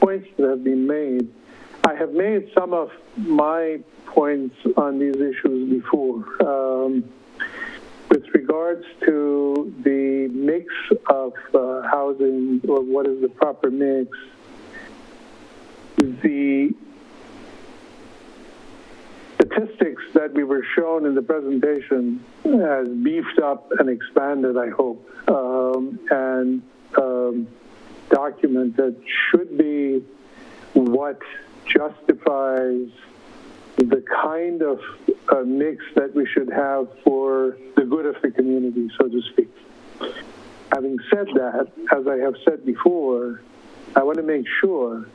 points that have been made. I have made some of my points on these issues before. With regards to the mix of housing, or what is the proper mix, the statistics that we were shown in the presentation has beefed up and expanded, I hope, and document that should be what justifies the kind of mix that we should have for the good of the community, so to speak. Having said that, as I have said before, I want to make sure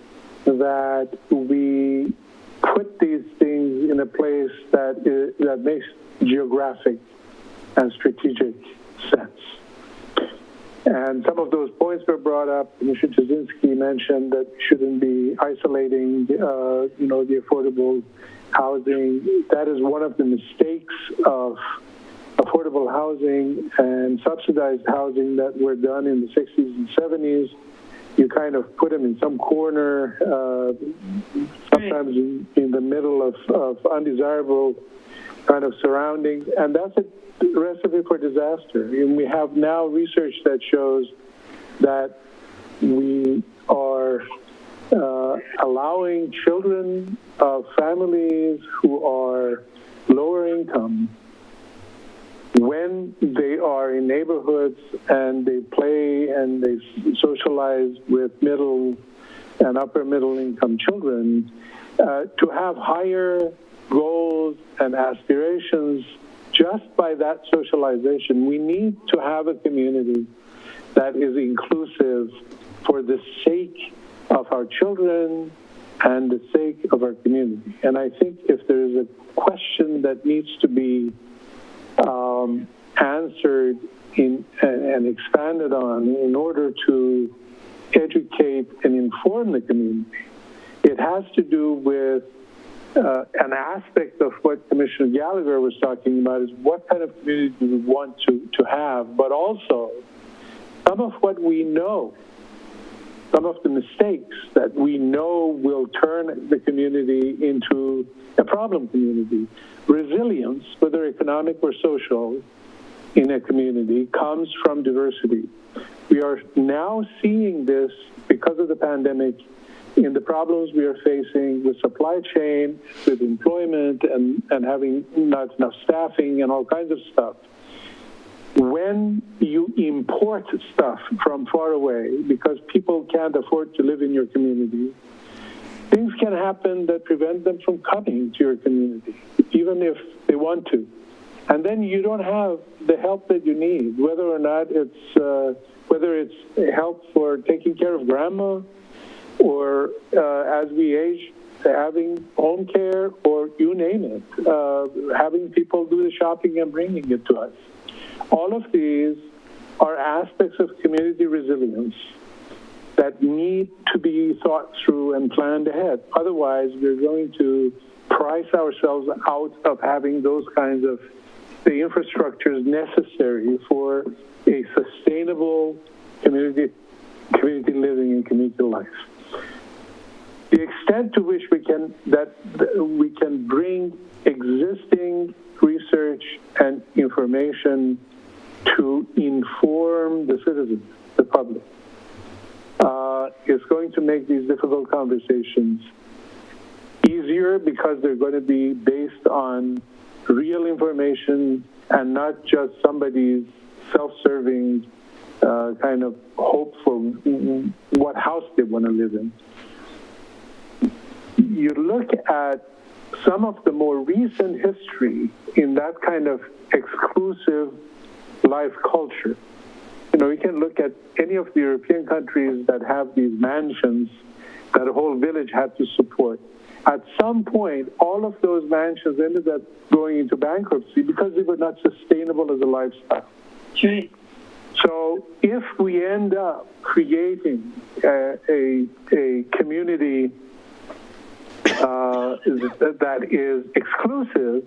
that we put these things in a place that makes geographic and strategic sense. And some of those points were brought up. Mr. Jasinski mentioned that we shouldn't be isolating, the affordable housing. That is one of the mistakes of affordable housing and subsidized housing that were done in the 60s and 70s. You kind of put them in some corner, sometimes in the middle of undesirable kind of surroundings, and that's a recipe for disaster. And we have now research that shows that we are allowing children of families who are lower income, when they are in neighborhoods and they play and they socialize with middle and upper middle income children, to have higher goals and aspirations just by that socialization. We need to have a community that is inclusive for the sake of our children and the sake of our community. And I think if there is a question that needs to be answered and expanded on in order to educate and inform the community, it has to do with an aspect of what Commissioner Gallagher was talking about, is what kind of community do we want to have, but also some of what we know, some of the mistakes that we know will turn the community into a problem community. Resilience, whether economic or social, in a community comes from diversity. We are now seeing this because of the pandemic in the problems we are facing with supply chain, with employment, and having not enough staffing and all kinds of stuff. When you import stuff from far away because people can't afford to live in your community, things can happen that prevent them from coming to your community, even if they want to. And then you don't have the help that you need, whether or not it's help for taking care of grandma, or as we age, having home care, or you name it, having people do the shopping and bringing it to us. All of these are aspects of community resilience that need to be thought through and planned ahead. Otherwise, we're going to price ourselves out of having those kinds of the infrastructures necessary for a sustainable community living and community life. The extent to which we can bring existing research and information to inform the citizens, the public, is going to make these difficult conversations easier, because they're going to be based on real information and not just somebody's self-serving kind of hope for what house they want to live in. You look at some of the more recent history in that kind of exclusive life culture. You can look at any of the European countries that have these mansions that a whole village had to support. At some point, all of those mansions ended up going into bankruptcy because they were not sustainable as a lifestyle. Right. So if we end up creating a community that is exclusive,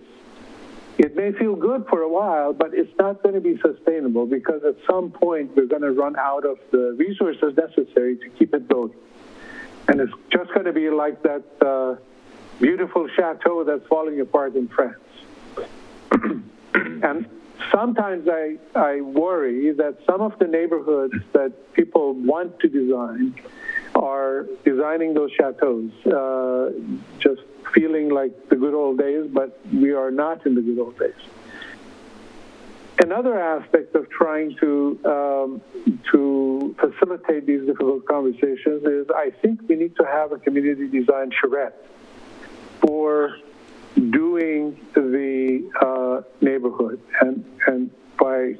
it may feel good for a while, but it's not going to be sustainable, because at some point we're going to run out of the resources necessary to keep it going. And it's just going to be like that beautiful chateau that's falling apart in France. And sometimes I worry that some of the neighborhoods that people want to design are designing those chateaus, just feeling like the good old days, but we are not in the good old days. Another aspect of trying to facilitate these difficult conversations is I think we need to have a community design charrette for doing the neighborhood. And by,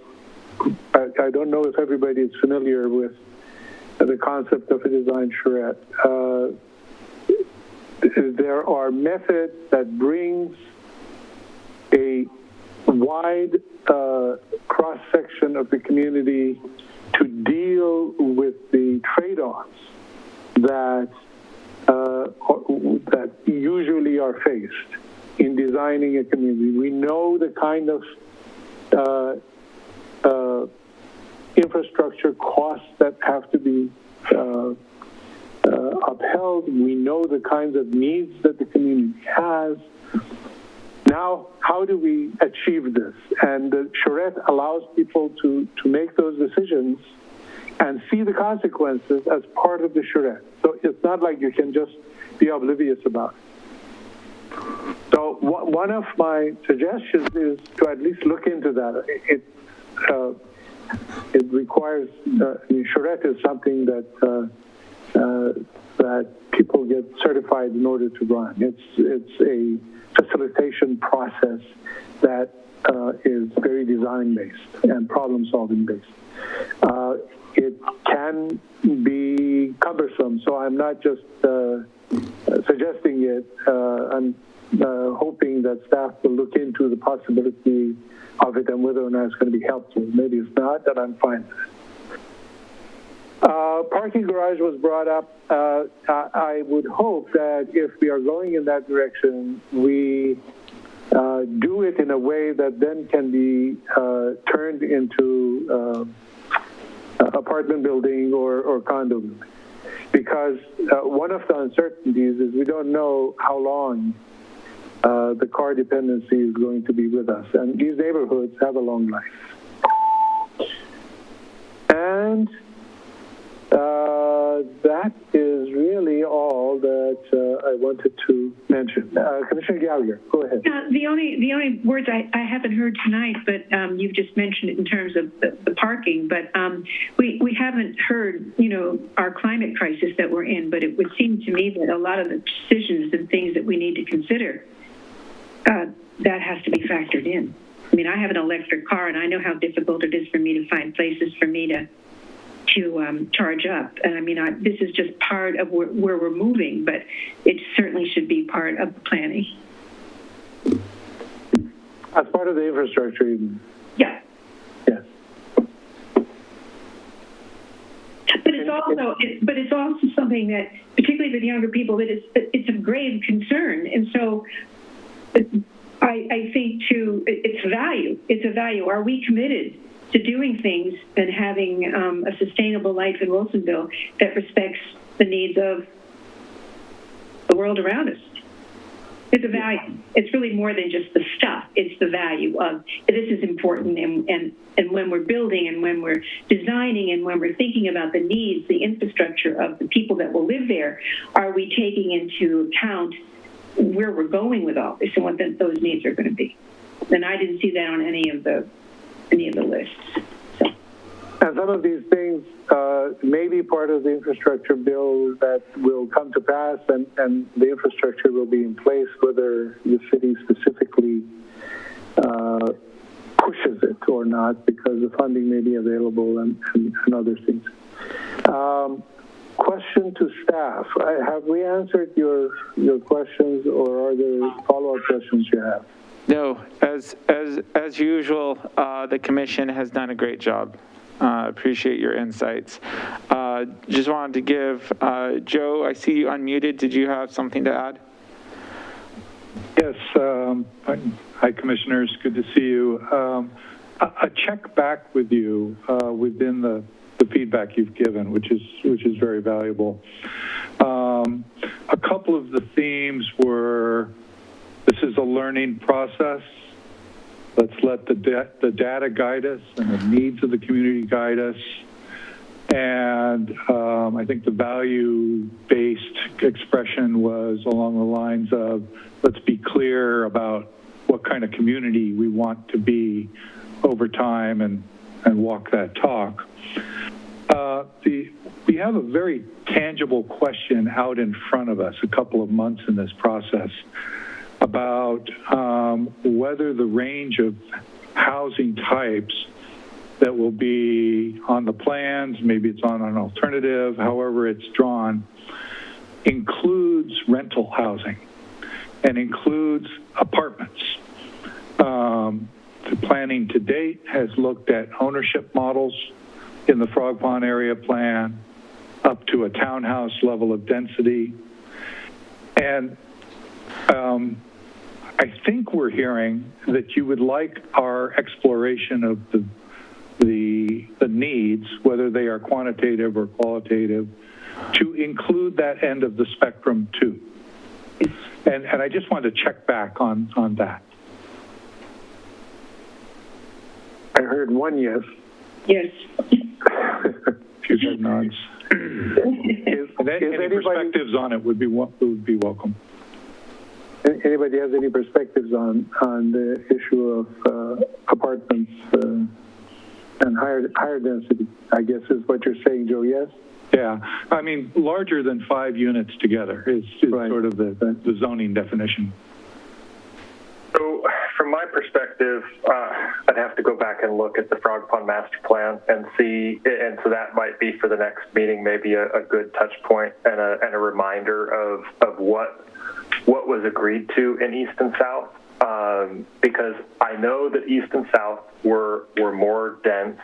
I don't know if everybody is familiar with the concept of a design charrette. There are methods that brings a wide cross-section of the community to deal with the trade-offs that that usually are faced in designing a community. We know the kind of infrastructure costs that have to be upheld. We know the kinds of needs that the community has. Now, how do we achieve this? And the charrette allows people to make those decisions and see the consequences as part of the charrette. So it's not like you can just be oblivious about it. So one of my suggestions is to at least look into that. It requires, charrette is something that that people get certified in order to run. It's a facilitation process that is very design-based and problem-solving based. It can be cumbersome, so I'm not just suggesting it. I'm hoping that staff will look into the possibility of it and whether or not it's going to be helpful. Maybe it's not, that I'm fine with it. Parking garage was brought up. I would hope that if we are going in that direction, we do it in a way that then can be turned into apartment building or condo building. Because one of the uncertainties is we don't know how long the car dependency is going to be with us. And these neighborhoods have a long life. And that is really all that I wanted to mention. Commissioner Gallagher, go ahead. The only words I haven't heard tonight, but you've just mentioned it in terms of the parking, but we haven't heard, our climate crisis that we're in, but it would seem to me that a lot of the decisions and things that we need to consider, that has to be factored in. I mean, I have an electric car, and I know how difficult it is for me to find places for me to charge up. And I mean, this is just part of where we're moving, but it certainly should be part of the planning. As part of the infrastructure, even. Yeah. Yes. But it's also something that, particularly with younger people, that it's a grave concern. And so I think too, it's value. It's a value. Are we committed to doing things and having a sustainable life in Wilsonville that respects the needs of the world around us? It's a value. It's really more than just the stuff. It's the value of this is important, and when we're building and when we're designing and when we're thinking about the needs, the infrastructure of the people that will live there, are we taking into account where we're going with all this and what those needs are going to be? And I didn't see that on any of the lists. So. And some of these things may be part of the infrastructure bill that will come to pass, and the infrastructure will be in place, whether the city specifically pushes it or not, because the funding may be available and other things. Question to staff. Have we answered your questions, or are there follow-up questions you have? No, as usual, the commission has done a great job. Appreciate your insights. Just wanted to give, Joe, I see you unmuted. Did you have something to add? Yes. Hi, commissioners. Good to see you. A check back with you within the feedback you've given, which is very valuable. A couple of the themes were, this is a learning process. Let's let the data guide us and the needs of the community guide us. And I think the value-based expression was along the lines of, let's be clear about what kind of community we want to be over time and walk that talk. We have a very tangible question out in front of us, a couple of months in this process. about whether the range of housing types that will be on the plans, maybe it's on an alternative, however it's drawn, includes rental housing and includes apartments. The planning to date has looked at ownership models in the Frog Pond area plan up to a townhouse level of density. And I think we're hearing that you would like our exploration of the needs, whether they are quantitative or qualitative, to include that end of the spectrum too. And I just wanted to check back on that. I heard one yes. Yes. Few head nods. Any perspectives on it would be welcome. Anybody has any perspectives on the issue of apartments and higher density, I guess is what you're saying, Joe, yes? Yeah, I mean, larger than 5 units together is Right. sort of the zoning definition. So from my perspective, I'd have to go back and look at the Frog Pond Master Plan and see, and so that might be for the next meeting, maybe a good touch point and a reminder of what was agreed to in East and South, because I know that East and South were more dense,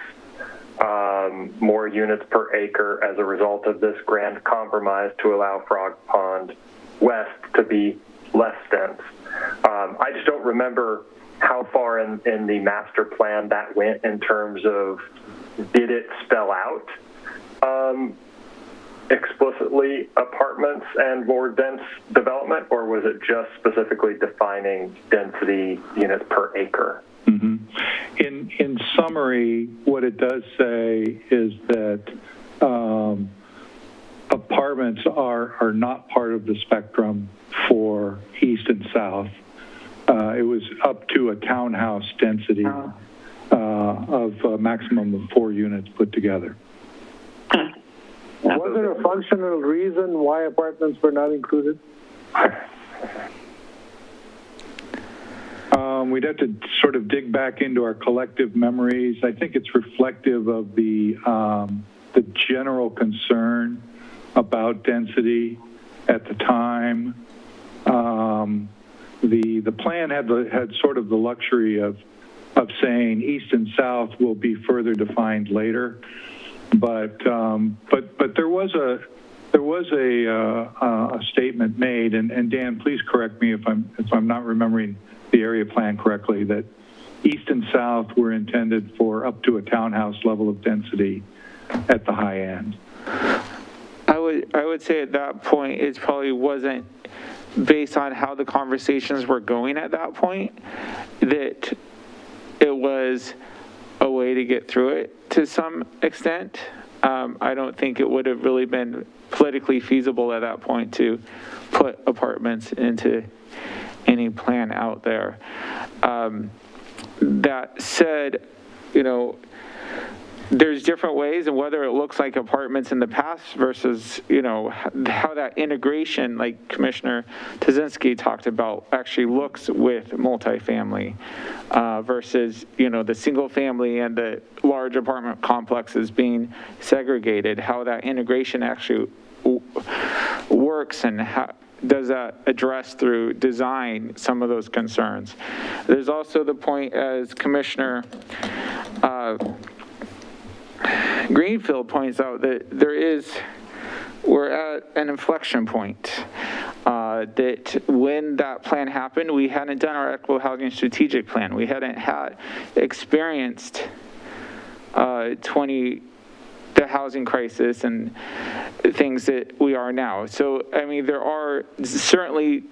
more units per acre as a result of this grand compromise to allow Frog Pond West to be less dense. I just don't remember how far in the master plan that went in terms of, did it spell out explicitly apartments and more dense development, or was it just specifically defining density units per acre? Mm-hmm. In summary, what it does say is that apartments are not part of the spectrum for East and South. It was up to a townhouse density of a maximum of 4 units put together. Was there a functional reason why apartments were not included? We'd have to sort of dig back into our collective memories. I think it's reflective of the general concern about density at the time. The plan had sort of the luxury of saying East and South will be further defined later, but there was a statement made, and Dan, please correct me if I'm not remembering the area plan correctly, that East and South were intended for up to a townhouse level of density at the high end. I would say at that point, it probably wasn't based on how the conversations were going at that point, that it was a way to get through it to some extent. I don't think it would have really been politically feasible at that point to put apartments into any plan out there. That said, there's different ways, and whether it looks like apartments in the past versus, how that integration, like Commissioner Tazinski talked about, actually looks with multifamily versus, the single family and the large apartment complexes being segregated, how that integration actually works and how does that address through design some of those concerns. There's also the point, as Commissioner Greenfield points out, that we're at an inflection point. That when that plan happened, we hadn't done our equitable housing strategic plan. We hadn't experienced the housing crisis and things that we are now. So, there are certainly,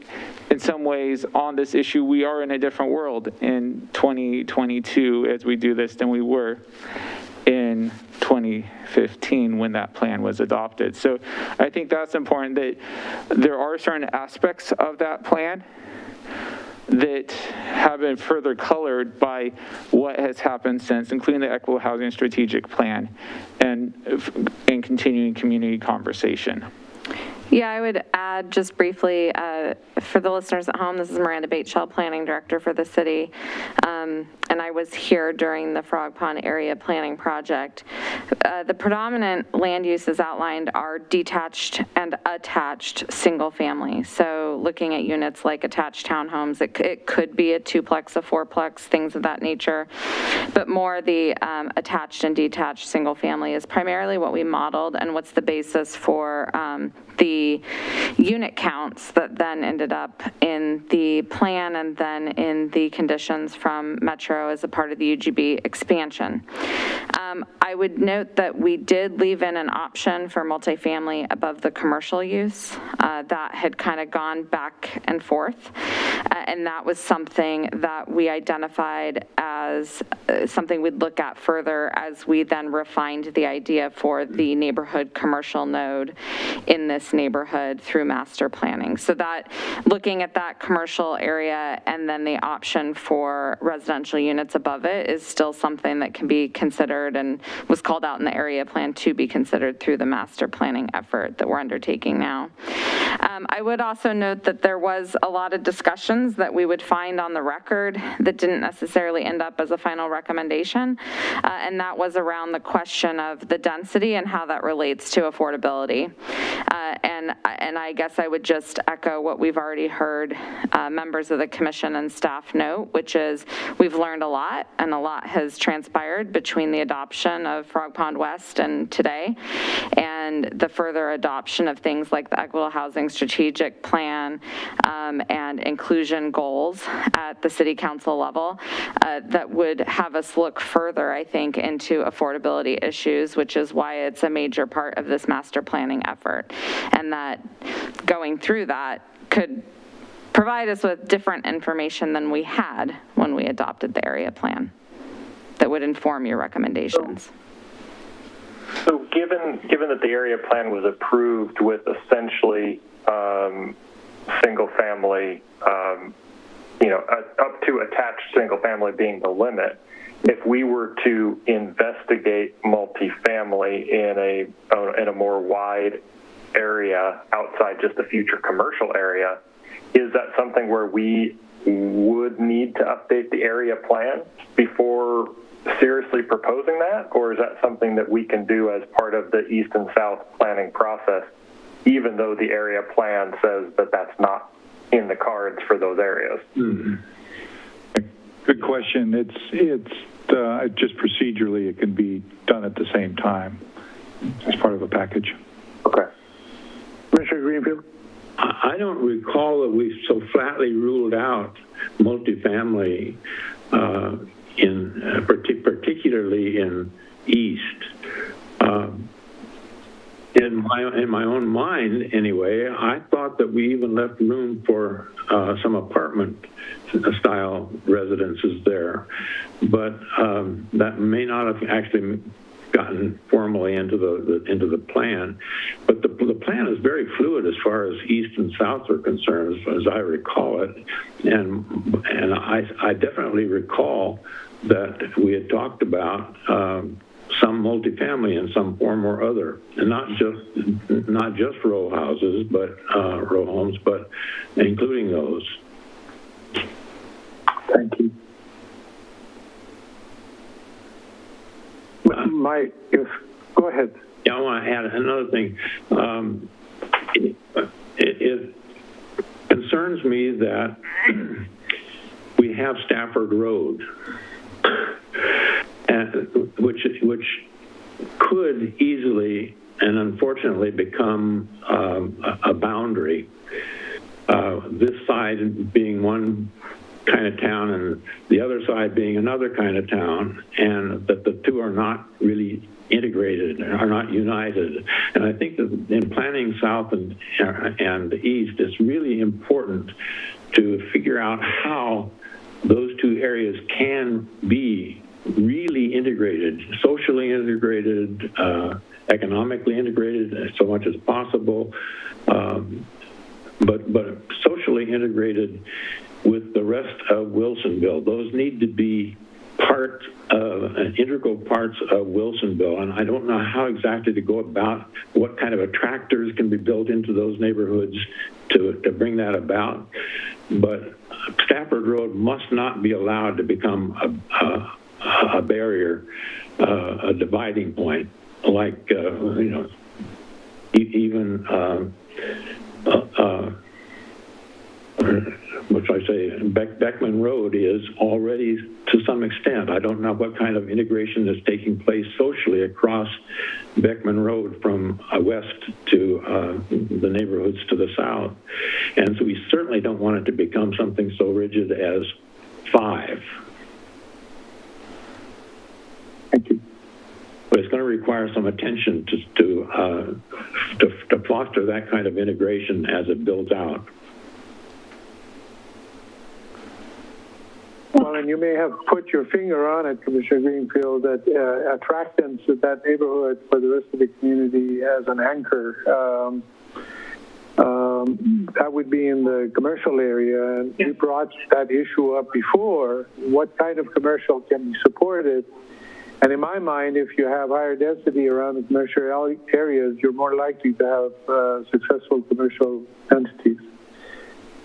in some ways, on this issue, we are in a different world in 2022 as we do this than we were in 2015 when that plan was adopted. So I think that's important, that there are certain aspects of that plan that have been further colored by what has happened since, including the Equitable Housing Strategic Plan and continuing community conversation. Yeah, I would add just briefly, for the listeners at home, this is Miranda Bateshell, Planning Director for the city, and I was here during the Frog Pond Area Planning Project. The predominant land uses outlined are detached and attached single family. So looking at units like attached townhomes, it could be a twoplex, a fourplex, things of that nature, but more the attached and detached single family is primarily what we modeled and what's the basis for the unit counts that then ended up in the plan and then in the conditions from Metro as a part of the UGB expansion. I would note that we did leave in an option for multifamily above the commercial use. That had kind of gone back and forth, and that was something that we identified as something we'd look at further as we then refined the idea for the neighborhood commercial node in this neighborhood through master planning. So that looking at that commercial area and then the option for residential units above it is still something that can be considered and was called out in the area plan to be considered through the master planning effort that we're undertaking now. I would also note that there was a lot of discussions that we would find on the record that didn't necessarily end up as a final recommendation, and that was around the question of the density and how that relates to affordability. And I guess I would just echo what we've already heard members of the commission and staff note, which is we've learned a lot, and a lot has transpired between the adoption of Frog Pond West and today, and the further adoption of things like the Equitable Housing Strategic Plan and inclusion goals at the city council level that would have us look further, I think, into affordability issues, which is why it's a major part of this master planning effort. And that going through that could provide us with different information than we had when we adopted the area plan that would inform your recommendations. So given that the area plan was approved with essentially single family, up to attached single family being the limit, if we were to investigate multifamily in a more wide area outside just a future commercial area, is that something where we would need to update the area plan before seriously proposing that, or is that something that we can do as part of the east and south planning process, even though the area plan says that that's not in the cards for those areas? Mm-hmm. Good question. It's just procedurally it can be done at the same time as part of a package. Okay. Commissioner Greenfield? I don't recall that we so flatly ruled out multifamily particularly in East. In my own mind, anyway, I thought that we even left room for some apartment-style residences there, but that may not have actually gotten formally into the plan. But the plan is very fluid as far as East and South are concerned, as I recall it, and I definitely recall that we had talked about some multifamily in some form or other, and not just row houses, but row homes, but including those. Thank you. Go ahead. Yeah, I want to add another thing. It concerns me that we have Stafford Road, which could easily and unfortunately become a boundary. This side being one kind of town and the other side being another kind of town, and that the two are not really integrated, are not united. And I think that in planning South and East, it's really important to figure out how those two areas can be really integrated, socially integrated, economically integrated so much as possible, but socially integrated with the rest of Wilsonville. Those need to be integral parts of Wilsonville, and I don't know how exactly to go about what kind of attractors can be built into those neighborhoods to bring that about. But Stafford Road must not be allowed to become a barrier, a dividing point, like even what should I say, Beckman Road is already to some extent. I don't know what kind of integration is taking place socially across Beckman Road from west to the neighborhoods to the south. And so we certainly don't want it to become something so rigid as 5. Thank you. But it's going to require some attention to foster that kind of integration as it builds out. Well, and you may have put your finger on it, Commissioner Greenfield, that attractants of that neighborhood for the rest of the community as an anchor. That would be in the commercial area, and we brought that issue up before. What kind of commercial can be supported? And in my mind, if you have higher density around the commercial areas, you're more likely to have successful commercial entities.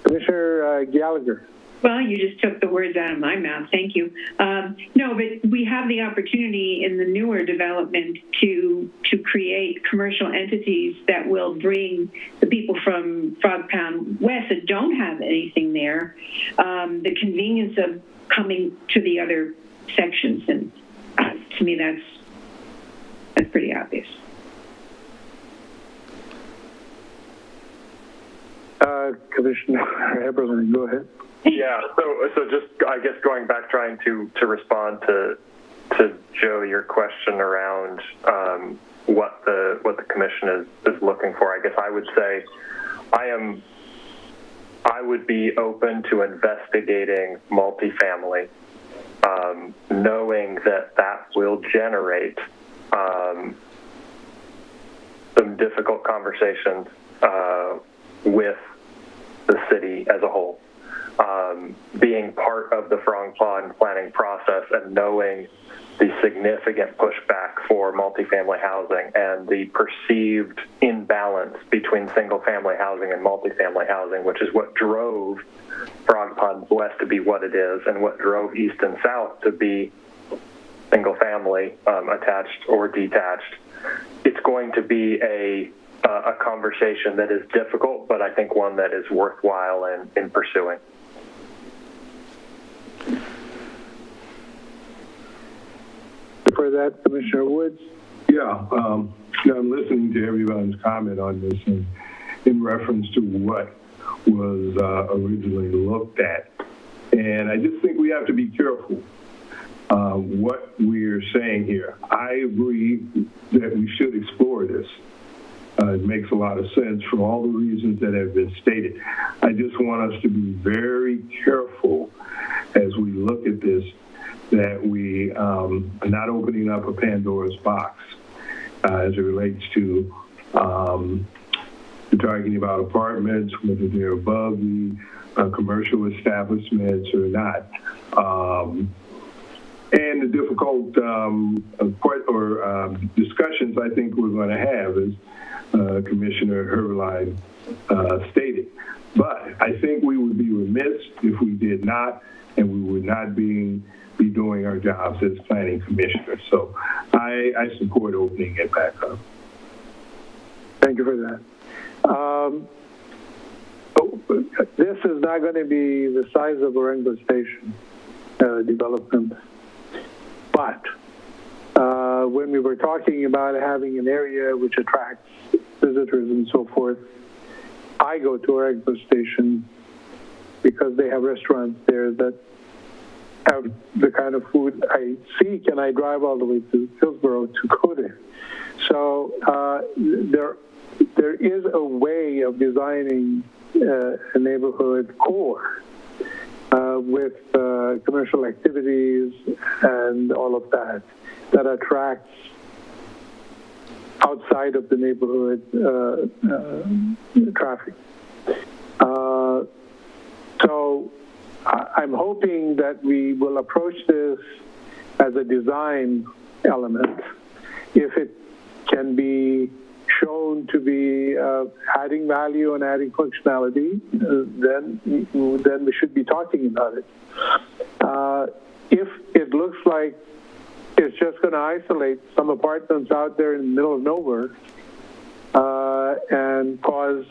Commissioner Gallagher. Well, you just took the words out of my mouth. Thank you. No, but we have the opportunity in the newer development to create commercial entities that will bring the people from Frog Pound West that don't have anything there the convenience of coming to the other sections. And to me, that's pretty obvious. Commissioner Eberlin, go ahead. Yeah, so just, I guess, going back, trying to respond to Joe, your question around what the commission is looking for. I guess I would say I would be open to investigating multifamily, knowing that will generate some difficult conversations with the city as a whole. Being part of the Frog Pond planning process and knowing the significant pushback for multifamily housing and the perceived imbalance between single-family housing and multifamily housing, which is what drove Frog Pond West to be what it is and what drove East and South to be single-family, attached or detached. It's going to be a conversation that is difficult, but I think one that is worthwhile in pursuing. For that, Commissioner Woods. Yeah, I'm listening to everybody's comment on this in reference to what was originally looked at. And I just think we have to be careful what we're saying here. I agree that we should explore this. It makes a lot of sense for all the reasons that have been stated. I just want us to be very careful as we look at this, that we are not opening up a Pandora's box as it relates to talking about apartments, whether they're above the commercial establishments or not. And the difficult discussions I think we're going to have, as Commissioner Herbeline stated. But I think we would be remiss if we did not, and we would not be doing our jobs as planning commissioners. So I support opening it back up. Thank you for that. This is not going to be the size of Orengo Station development. But when we were talking about having an area which attracts visitors and so forth, I go to Orengo Station because they have restaurants there that have the kind of food I seek, and I drive all the way to Hillsborough to go there. So there is a way of designing a neighborhood core with commercial activities and all of that attracts outside of the neighborhood traffic. So I'm hoping that we will approach this as a design element. If it can be shown to be adding value and adding functionality, then we should be talking about it. If it looks like it's just going to isolate some apartments out there in the middle of nowhere and cause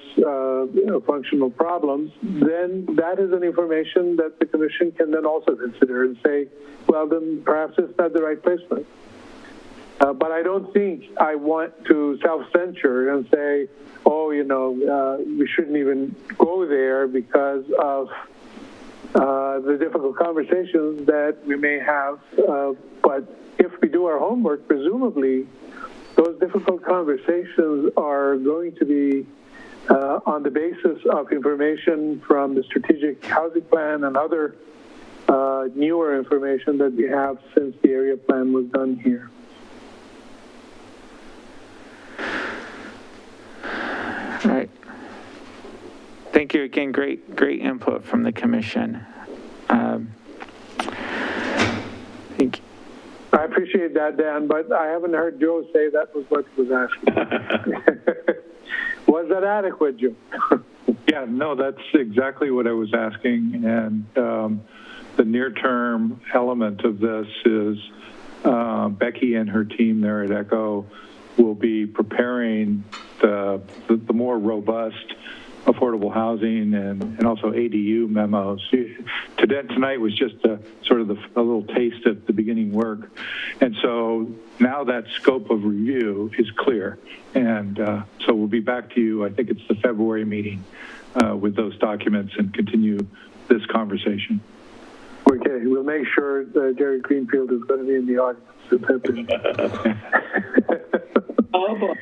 functional problems, then that is an information that the Commission can then also consider and say, well, then perhaps it's not the right placement. But I don't think I want to self-censure and say, oh, we shouldn't even go there because of the difficult conversations that we may have. But if we do our homework, presumably, those difficult conversations are going to be on the basis of information from the strategic housing plan and other newer information that we have since the area plan was done here. All right. Thank you again. Great input from the Commission. Thank you. I appreciate that, Dan, but I haven't heard Joe say that was what he was asking. Was that adequate, Joe? Yeah, no, that's exactly what I was asking. And the near-term element of this is Becky and her team there at ECHO will be preparing the more robust affordable housing and also ADU memos. Tonight was just a little taste of the beginning work. And so now that scope of review is clear. And so we'll be back to you, I think it's the February meeting, with those documents and continue this conversation. Okay, we'll make sure that Jerry Greenfield is going to be in the audience. Oh, boy.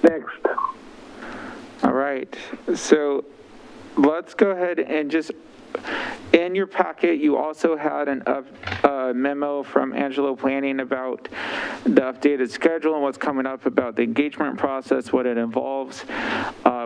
Next. All right. So let's go ahead and just, in your packet, you also had a memo from Angelo Planning about the updated schedule and what's coming up about the engagement process, what it involves.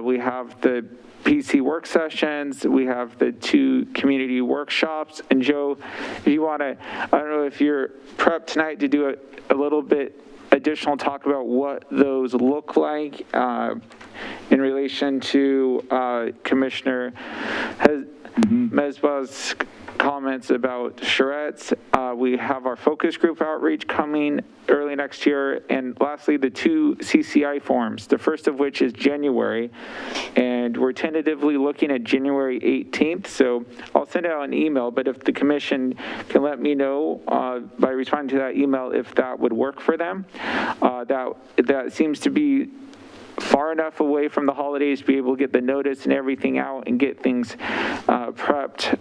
We have the PC work sessions. We have the 2 community workshops. And Joe, if you want to, I don't know if you're prepped tonight to do a little bit additional talk about what those look like in relation to Commissioner Mesbah's comments about Charette's. We have our focus group outreach coming early next year. And lastly, the 2 Cci Forms, the first of which is January. And we're tentatively looking at January 18th. So I'll send out an email, but if the Commission can let me know by responding to that email if that would work for them. That seems to be far enough away from the holidays to be able to get the notice and everything out and get things prepped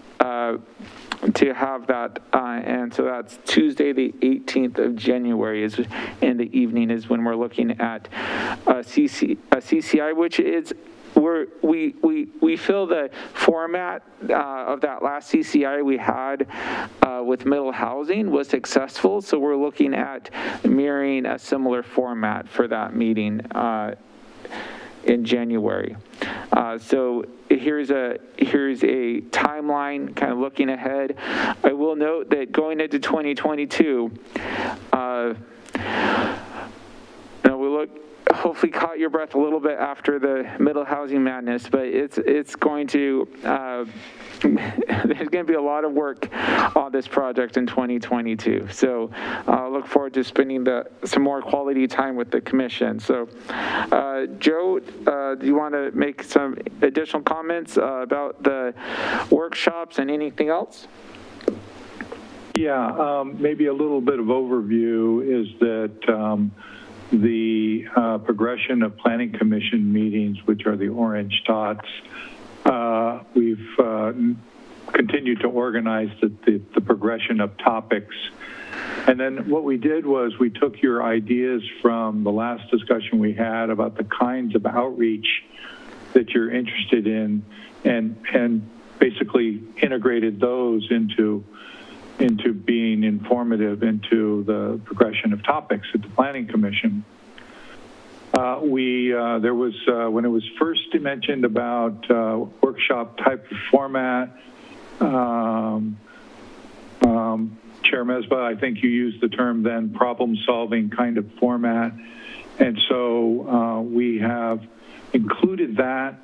to have that. And so that's Tuesday, the 18th of January is in the evening is when we're looking at CCI, which is we feel the format of that last CCI we had with middle housing was successful. So we're looking at mirroring a similar format for that meeting in January. So here's a timeline kind of looking ahead. I will note that going into 2022, we hopefully caught your breath a little bit after the middle housing madness, but it's going to there's going to be a lot of work on this project in 2022. So I look forward to spending some more quality time with the Commission. So Joe, do you want to make some additional comments about the workshops and anything else? Yeah, maybe a little bit of overview is that the progression of Planning Commission meetings, which are the orange dots, we've continued to organize the progression of topics. And then what we did was we took your ideas from the last discussion we had about the kinds of outreach that you're interested in and basically integrated those into being informative into the progression of topics at the Planning Commission. There was, when it was first mentioned about Chair Mesba, I think you used the term then problem-solving kind of format. And so we have included that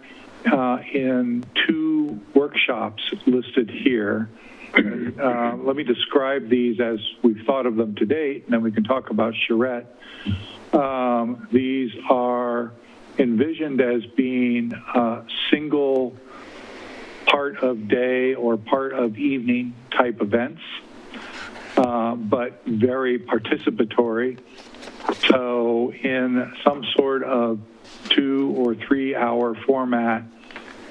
in 2 workshops listed here. Let me describe these as we've thought of them to date, and then we can talk about Charette. These are envisioned as being single part of day or part of evening type events, but very participatory. So in some sort of 2 or 3 hour format,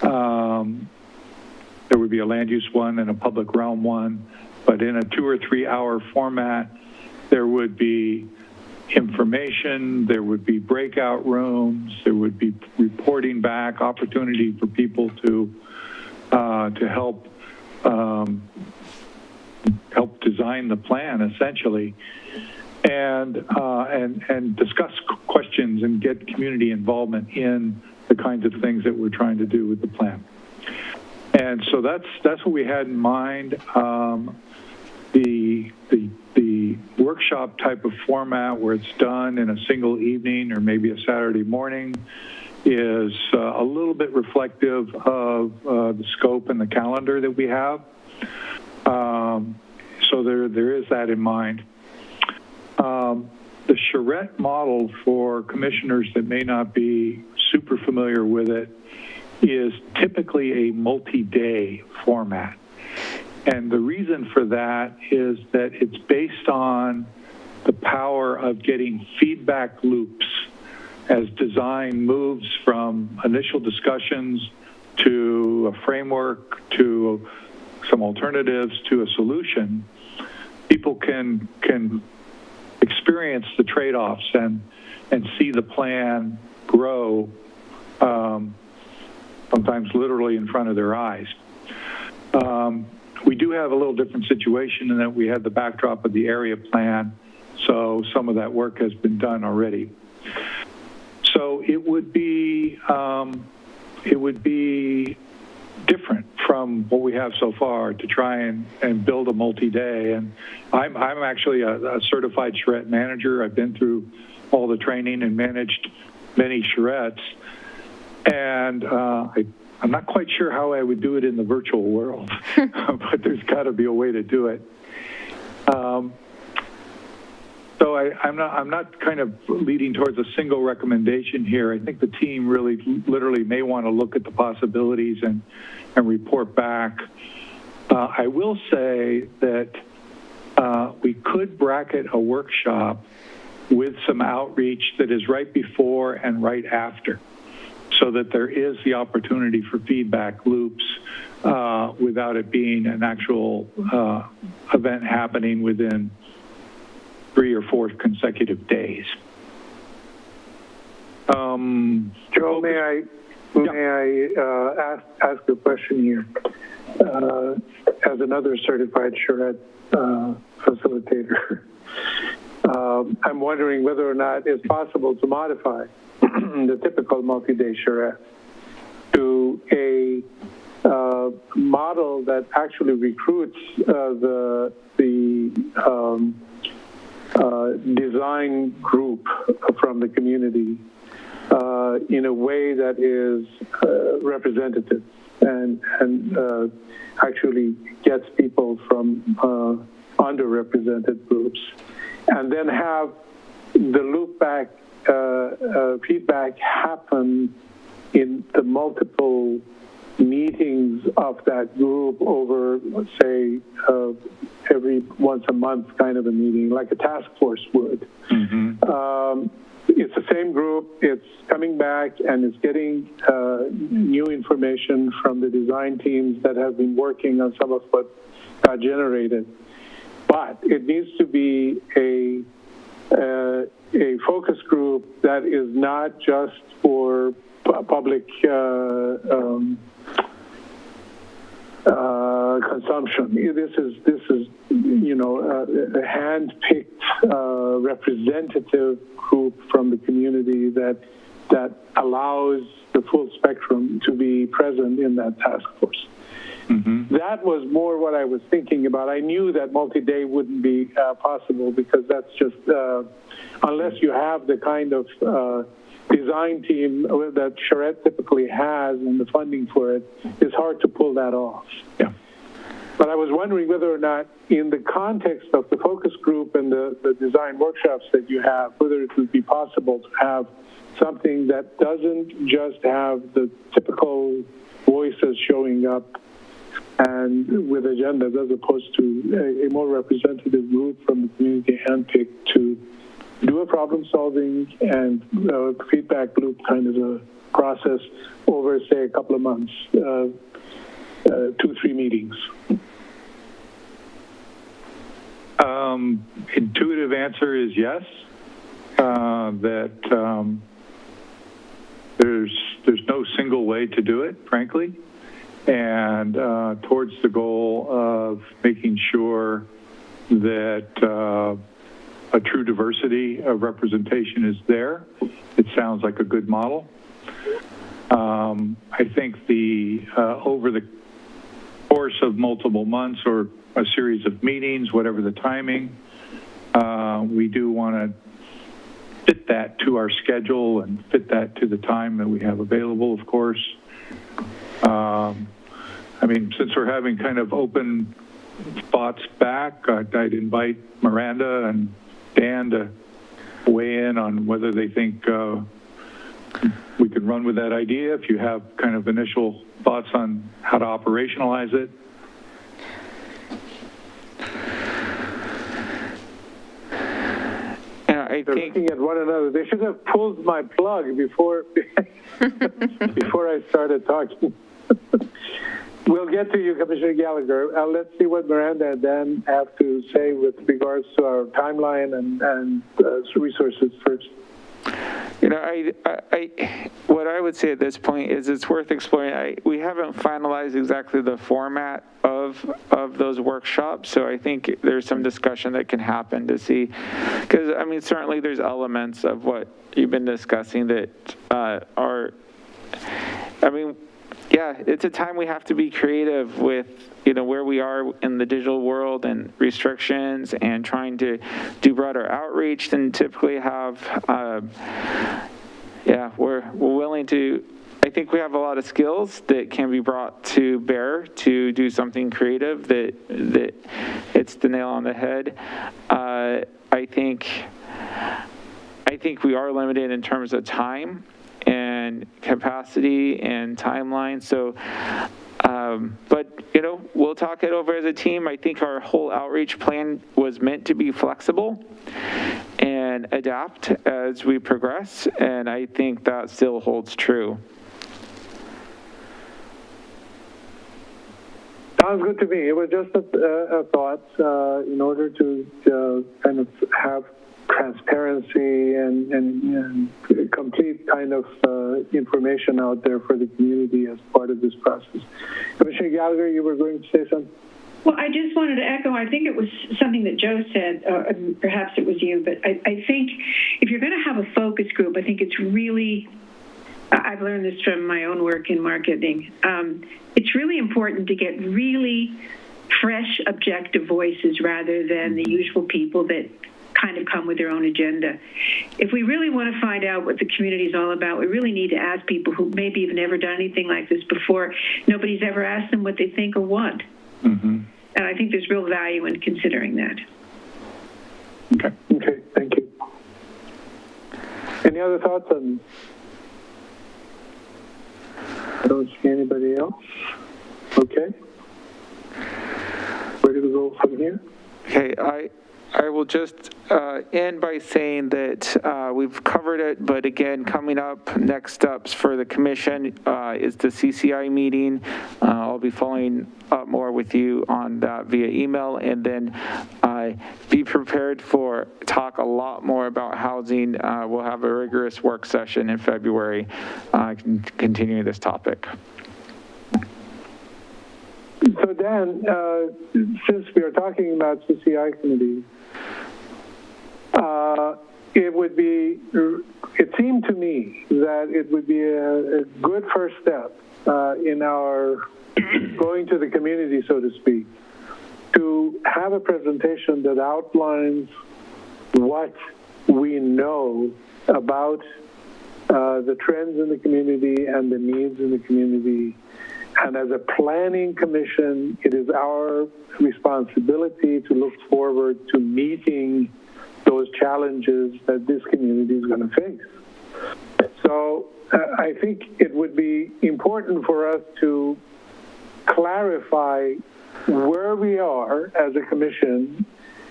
there would be a land use one and a public realm one, but in a 2 or 3 hour format, there would be information, there would be breakout rooms, there would be reporting back, opportunity for people to help design the plan essentially, and discuss questions and get community involvement in the kinds of things that we're trying to do with the plan. And so that's what we had in mind. The workshop type of format where it's done in a single evening or maybe a Saturday morning is a little bit reflective of the scope and the calendar that we have. So there is that in mind. The Charette model, for commissioners that may not be super familiar with it, is typically a multi-day format. And the reason for that is that it's based on the power of getting feedback loops as design moves from initial discussions to a framework to some alternatives to a solution. People can experience the trade-offs and see the plan grow, sometimes literally in front of their eyes. We do have a little different situation in that we had the backdrop of the area plan, so some of that work has been done already. So it would be different from what we have so far to try and build a multi-day. And I'm actually a certified Charette manager. I've been through all the training and managed many Charettes. And I'm not quite sure how I would do it in the virtual world, but there's got to be a way to do it. So I'm not kind of leading towards a single recommendation here. I think the team really literally may want to look at the possibilities and report back. I will say that we could bracket a workshop with some outreach that is right before and right after, so that there is the opportunity for feedback loops without it being an actual event happening within 3 or 4 consecutive days. Joe, may I ask a question here? As another certified Charette facilitator, I'm wondering whether or not it's possible to modify the typical multi-day Charette to a model that actually recruits the design group from the community in a way that is representative and actually gets people from underrepresented groups, and then have the loop back feedback happen in the multiple meetings of that group over, let's say, every once a month kind of a meeting, like a task force would. Mm-hmm. It's the same group, it's coming back and it's getting new information from the design teams that have been working on some of what got generated. But it needs to be a focus group that is not just for public consumption. This is a hand-picked representative group from the community that allows the full spectrum to be present in that task force. That was more what I was thinking about. I knew that multi-day wouldn't be possible because that's just, unless you have the kind of design team that Charette typically has and the funding for it, it's hard to pull that off. Yeah. But I was wondering whether or not, in the context of the focus group and the design workshops that you have, whether it would be possible to have something that doesn't just have the typical voices showing up and with agendas, as opposed to a more representative group from the community handpicked to do a problem solving and feedback loop kind of a process over, say, a couple of months, 2-3 meetings. Intuitive answer is yes, that there's no single way to do it, frankly, and towards the goal of making sure that a true diversity of representation is there. It sounds like a good model. I think over the course of multiple months or a series of meetings, whatever the timing, we do want to fit that to our schedule and fit that to the time that we have available, of course. I mean, since we're having kind of open thoughts back, I'd invite Miranda and Dan to weigh in on whether they think we could run with that idea, if you have kind of initial thoughts on how to operationalize it. They're looking at one another. They should have pulled my plug before I started talking. We'll get to you, Commissioner Gallagher. Let's see what Miranda and Dan have to say with regards to our timeline and resources first. You know, what I would say at this point is it's worth exploring. We haven't finalized exactly the format of those workshops, so I think there's some discussion that can happen to see, because I mean, certainly there's elements of what you've been discussing that are, I mean, yeah, it's a time we have to be creative with, you know, where we are in the digital world and restrictions and trying to do broader outreach than typically have. Yeah, we're willing to, I think we have a lot of skills that can be brought to bear to do something creative that hits the nail on the head. I think we are limited in terms of time and capacity and timeline. So, but, you know, we'll talk it over as a team. I think our whole outreach plan was meant to be flexible and adapt as we progress, and I think that still holds true. Sounds good to me. It was just a thought in order to kind of have transparency and complete kind of information out there for the community as part of this process. Commissioner Gallagher, you were going to say something? Well, I just wanted to echo, I think it was something that Joe said, or perhaps it was you, but I think if you're going to have a focus group, I think it's really, I've learned this from my own work in marketing, it's really important to get really fresh, objective voices rather than the usual people that kind of come with their own agenda. If we really want to find out what the community is all about, we really need to ask people who maybe have never done anything like this before. Nobody's ever asked them what they think or want. Mm-hmm. And I think there's real value in considering that. Okay, thank you. Any other thoughts on? I don't see anybody else. Okay. Where do we go from here? Okay, I will just end by saying that we've covered it, but again, coming up, next steps for the commission is the CCI meeting. I'll be following up more with you on that via email, and then be prepared for talk a lot more about housing. We'll have a rigorous work session in February continuing this topic. So Dan, since we are talking about CCI committee, it seemed to me that it would be a good first step in our going to the community, so to speak, to have a presentation that outlines what we know about the trends in the community and the needs in the community. And as a planning commission, it is our responsibility to look forward to meeting those challenges that this community is going to face. So I think it would be important for us to clarify where we are as a commission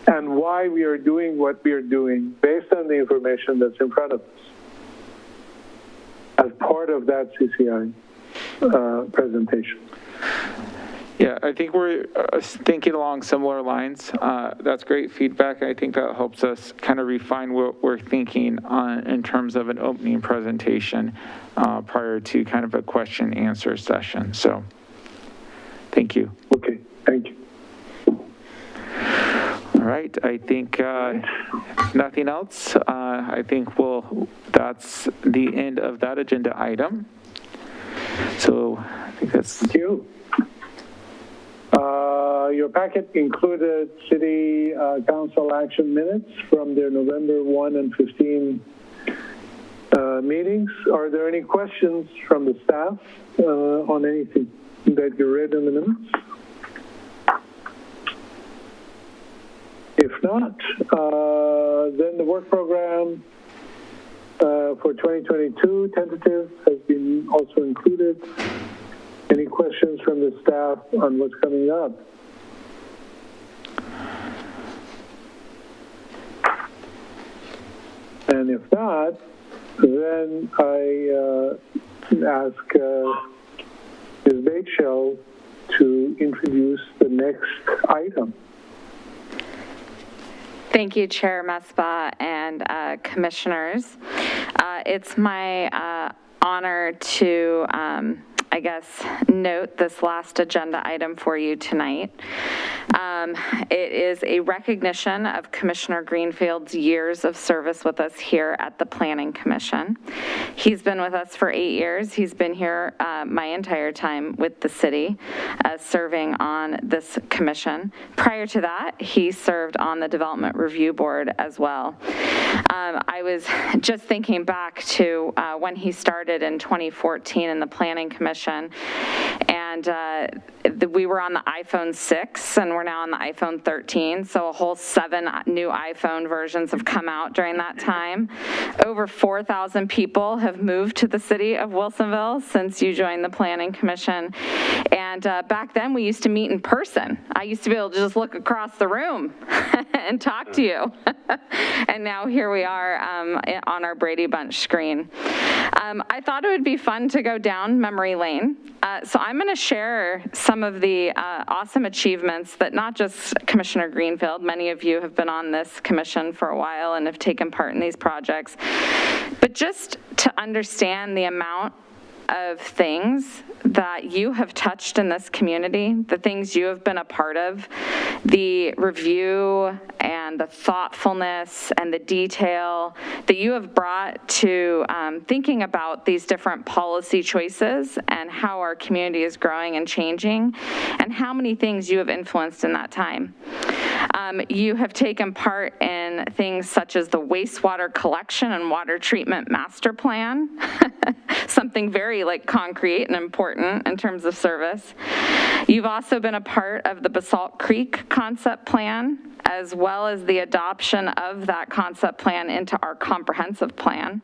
and why we are doing what we are doing based on the information that's in front of us as part of that CCI presentation. Yeah, I think we're thinking along similar lines. That's great feedback. I think that helps us kind of refine what we're thinking in terms of an opening presentation prior to kind of a question and answer session. So thank you. Okay, thank you. All right, I think nothing else. I think that's the end of that agenda item. So I think that's... Thank you. Your packet included City Council action minutes from their November 1 and 15 meetings. Are there any questions from the staff on anything that you read in the minutes? If not, then the work program for 2022 tentative has been also included. Any questions from the staff on what's coming up? And if not, then I ask Ms. Bateshell to introduce the next item. Thank you, Chair Mesbah and commissioners. It's my honor to, I guess, note this last agenda item for you tonight. It is a recognition of Commissioner Greenfield's years of service with us here at the Planning Commission. He's been with us for 8 years. He's been here my entire time with the city, serving on this commission. Prior to that, he served on the Development Review Board as well. I was just thinking back to when he started in 2014 in the Planning Commission, and we were on the iPhone 6 and we're now on the iPhone 13, so a whole 7 new iPhone versions have come out during that time. Over 4,000 people have moved to the city of Wilsonville since you joined the Planning Commission, and back then we used to meet in person. I used to be able to just look across the room and talk to you, and now here we are on our Brady Bunch screen. I thought it would be fun to go down memory lane, so I'm going to share some of the awesome achievements that not just Commissioner Greenfield, many of you have been on this commission for a while and have taken part in these projects, but just to understand the amount of things that you have touched in this community, the things you have been a part of, the review and the thoughtfulness and the detail that you have brought to thinking about these different policy choices and how our community is growing and changing, and how many things you have influenced in that time. You have taken part in things such as the wastewater collection and water treatment master plan, something very concrete and important in terms of service. You've also been a part of the Basalt Creek concept plan, as well as the adoption of that concept plan into our comprehensive plan.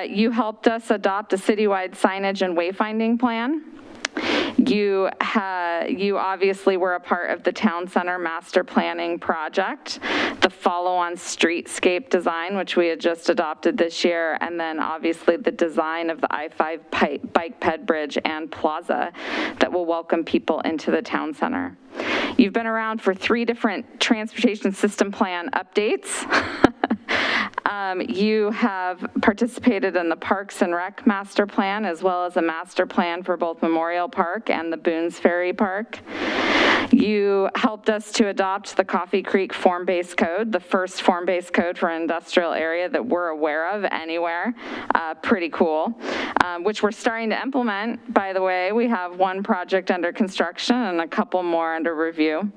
You helped us adopt a citywide signage and wayfinding plan. You obviously were a part of the Town Center Master Planning Project, the follow-on streetscape design, which we had just adopted this year, and then obviously the design of the I-5 bike ped bridge and plaza that will welcome people into the Town Center. You've been around for 3 different transportation system plan updates. You have participated in the Parks and Rec Master Plan, as well as a master plan for both Memorial Park and the Boones Ferry Park. You helped us to adopt the Coffee Creek form-based code, the first form-based code for an industrial area that we're aware of anywhere. Pretty cool, which we're starting to implement, by the way. We have one project under construction and a couple more under review.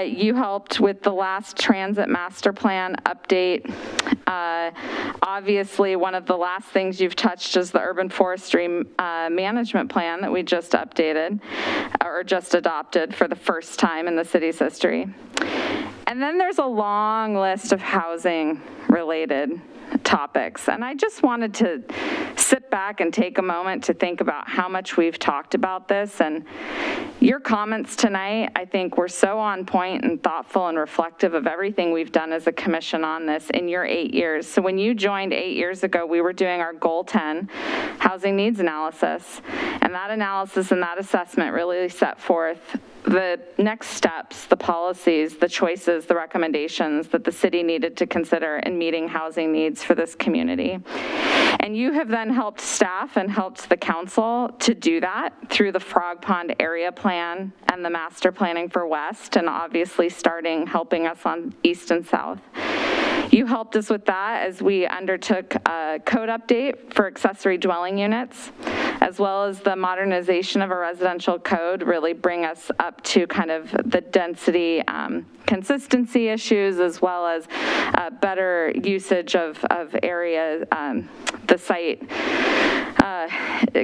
You helped with the last transit master plan update. Obviously, one of the last things you've touched is the urban forestry management plan that we just updated or just adopted for the first time in the city's history. And then there's a long list of housing-related topics. And I just wanted to sit back and take a moment to think about how much we've talked about this. And your comments tonight, I think, were so on point and thoughtful and reflective of everything we've done as a commission on this in your 8 years. So when you joined 8 years ago, we were doing our Goal 10 housing needs analysis. And that analysis and that assessment really set forth the next steps, the policies, the choices, the recommendations that the city needed to consider in meeting housing needs for this community. And you have then helped staff and helped the council to do that through the Frog Pond Area Plan and the Master Planning for West, and obviously helping us on East and South. You helped us with that as we undertook a code update for accessory dwelling units, as well as the modernization of a residential code, really bring us up to kind of the density consistency issues, as well as better usage of area, the site,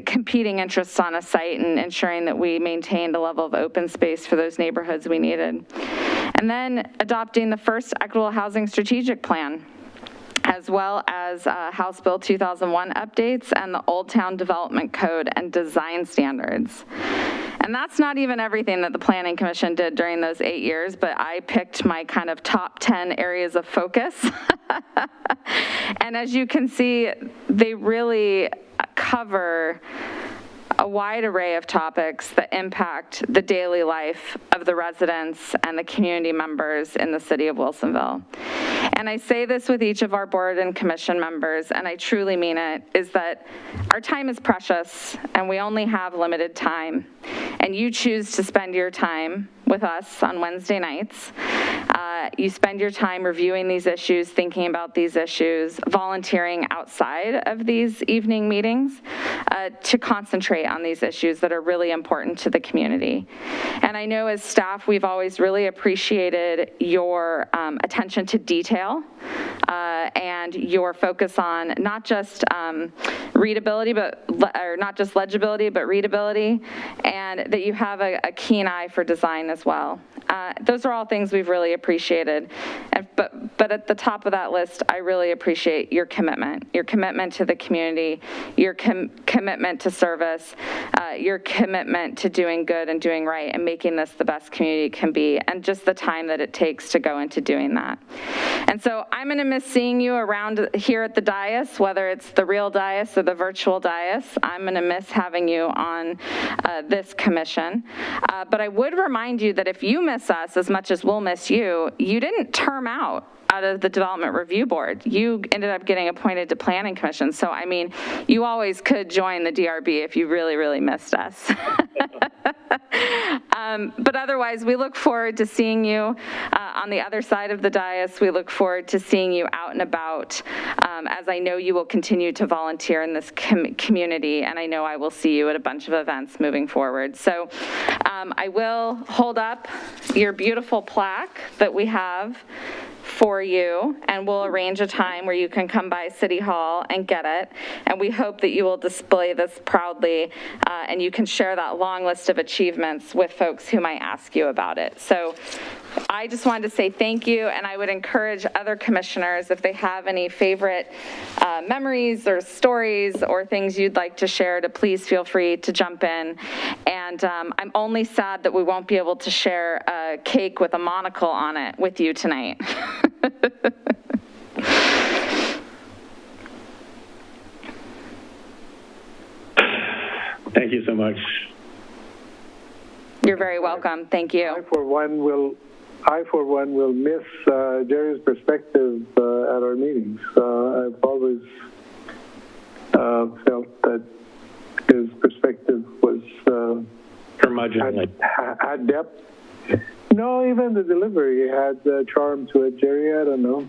competing interests on a site, and ensuring that we maintained a level of open space for those neighborhoods we needed. And then adopting the first Equitable Housing Strategic Plan, as well as House Bill 2001 updates and the Old Town Development Code and design standards. And that's not even everything that the Planning Commission did during those 8 years, but I picked my kind of top 10 areas of focus. And as you can see, they really cover a wide array of topics that impact the daily life of the residents and the community members in the city of Wilsonville. And I say this with each of our board and commission members, and I truly mean it, is that our time is precious and we only have limited time. And you choose to spend your time with us on Wednesday nights. You spend your time reviewing these issues, thinking about these issues, volunteering outside of these evening meetings to concentrate on these issues that are really important to the community. And I know as staff, we've always really appreciated your attention to detail and your focus on not just readability, or not just legibility, but readability, and that you have a keen eye for design as well. Those are all things we've really appreciated. But at the top of that list, I really appreciate your commitment to the community, your commitment to service, your commitment to doing good and doing right and making this the best community can be, and just the time that it takes to go into doing that. And so I'm going to miss seeing you around here at the dais, whether it's the real dais or the virtual dais. I'm going to miss having you on this commission. But I would remind you that if you miss us as much as we'll miss you, you didn't term out of the Development Review Board. You ended up getting appointed to Planning Commission. So, I mean, you always could join the DRB if you really, really missed us. But otherwise, we look forward to seeing you on the other side of the dais. We look forward to seeing you out and about, as I know you will continue to volunteer in this community, and I know I will see you at a bunch of events moving forward. So I will hold up your beautiful plaque that we have for you, and we'll arrange a time where you can come by City Hall and get it. And we hope that you will display this proudly, and you can share that long list of achievements with folks who might ask you about it. So I just wanted to say thank you, and I would encourage other commissioners, if they have any favorite memories or stories or things you'd like to share, to please feel free to jump in. And I'm only sad that we won't be able to share a cake with a monocle on it with you tonight. Thank you so much. You're very welcome. Thank you. I, for one, will I, for one, will miss Jerry's perspective at our meetings. I've always felt that his perspective was had depth. No, even the delivery had charm to it, Jerry. I don't know,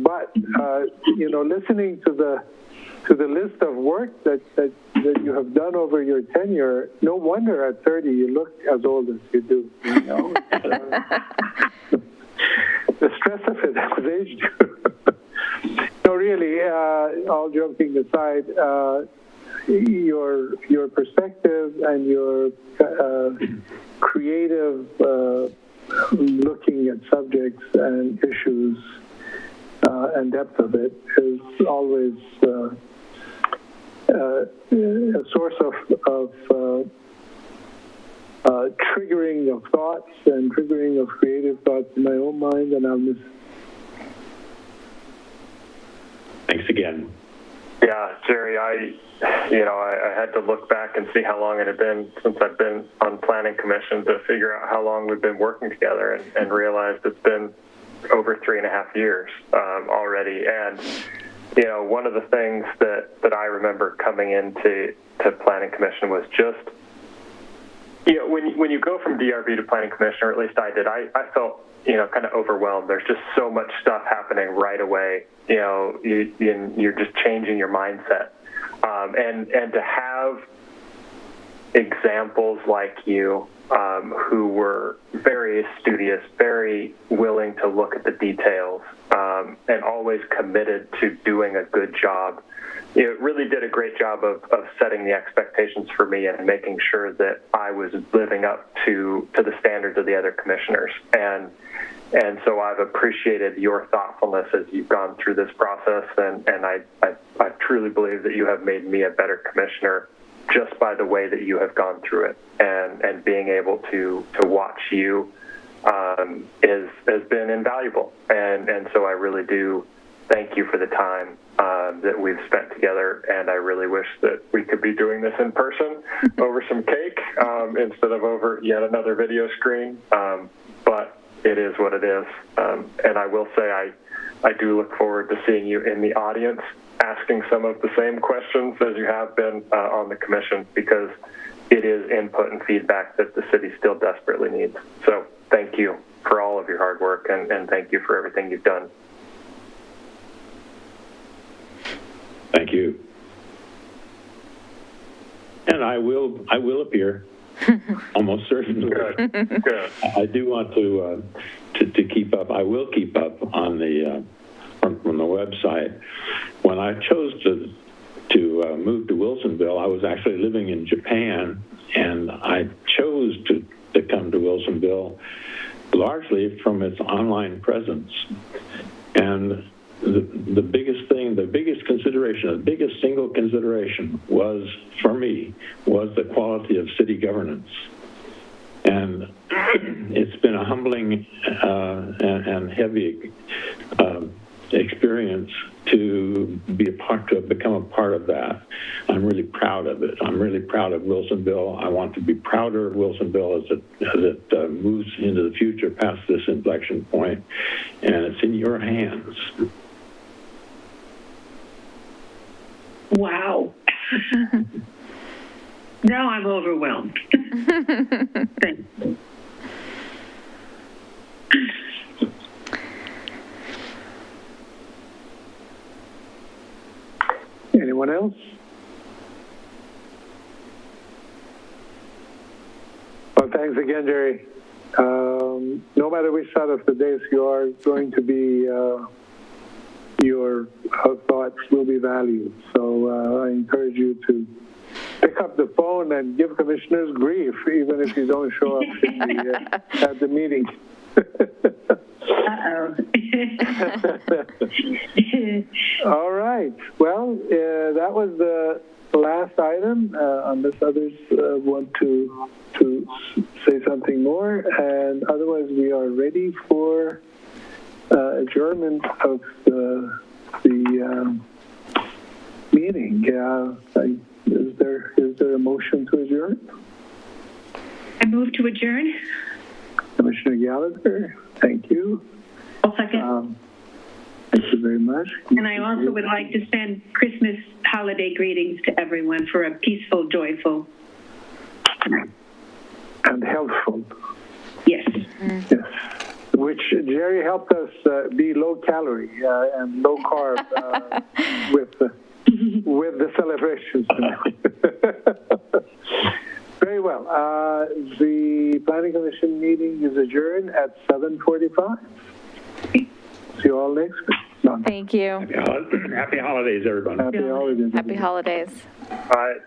but listening to the list of work that you have done over your tenure, no wonder at 30 you look as old as you do. You know, the stress of it has aged you. No, really. All joking aside, your perspective and your creative looking at subjects and issues and depth of it is always a source of triggering of thoughts and triggering of creative thoughts in my own mind, and I'll miss it. Thanks again. Yeah, Jerry, I had to look back and see how long it had been since I've been on Planning Commission to figure out how long we've been working together, and realized it's been over 3.5 years already. And one of the things that I remember coming into Planning Commission was just, when you go from DRB to Planning Commission, or at least I did, I felt kind of overwhelmed. There's just so much stuff happening right away. You're just changing your mindset, and to have examples like you, who were very studious, very willing to look at the details, and always committed to doing a good job. It really did a great job of setting the expectations for me and making sure that I was living up to the standards of the other commissioners. And so I've appreciated your thoughtfulness as you've gone through this process, and I truly believe that you have made me a better commissioner just by the way that you have gone through it, and being able to watch you has been invaluable. And so I really do thank you for the time that we've spent together, and I really wish that we could be doing this in person over some cake instead of over yet another video screen. But it is what it is. And I will say I do look forward to seeing you in the audience asking some of the same questions as you have been on the commission, because it is input and feedback that the city still desperately needs. So thank you for all of your hard work, and thank you for everything you've done. Thank you. And I will appear, almost certainly. Good. I do want to keep up. I will keep up on the from the website. When I chose to move to Wilsonville, I was actually living in Japan, and I chose to come to Wilsonville largely from its online presence. And the biggest thing, the biggest consideration, the biggest single consideration was, for me, was the quality of city governance. And it's been a humbling and heavy experience to become a part of that. I'm really proud of it. I'm really proud of Wilsonville. I want to be prouder of Wilsonville as it moves into the future past this inflection point, and it's in your hands. Wow. Now I'm overwhelmed. Thank you. Anyone else? Well, thanks again, Jerry. No matter which side of the dais you are going to be, your thoughts will be valued. So I encourage you to pick up the phone and give commissioners grief, even if you don't show up at the meeting. Uh-oh. All right. Well, that was the last item, unless others want to say something more. And otherwise, we are ready for adjournment of the meeting. Is there a motion to adjourn? I move to adjourn. Commissioner Gallagher, thank you. I'll second. Thank you very much. And I also would like to send Christmas holiday greetings to everyone for a peaceful, joyful. And healthful. Yes. Yes. Which Jerry helped us be low calorie and low carb with the celebrations tonight. Very well. The Planning Commission meeting is adjourned at 7:45. See you all next week. No. Thank you. Happy holidays, everyone. Happy holidays. Happy holidays. All right.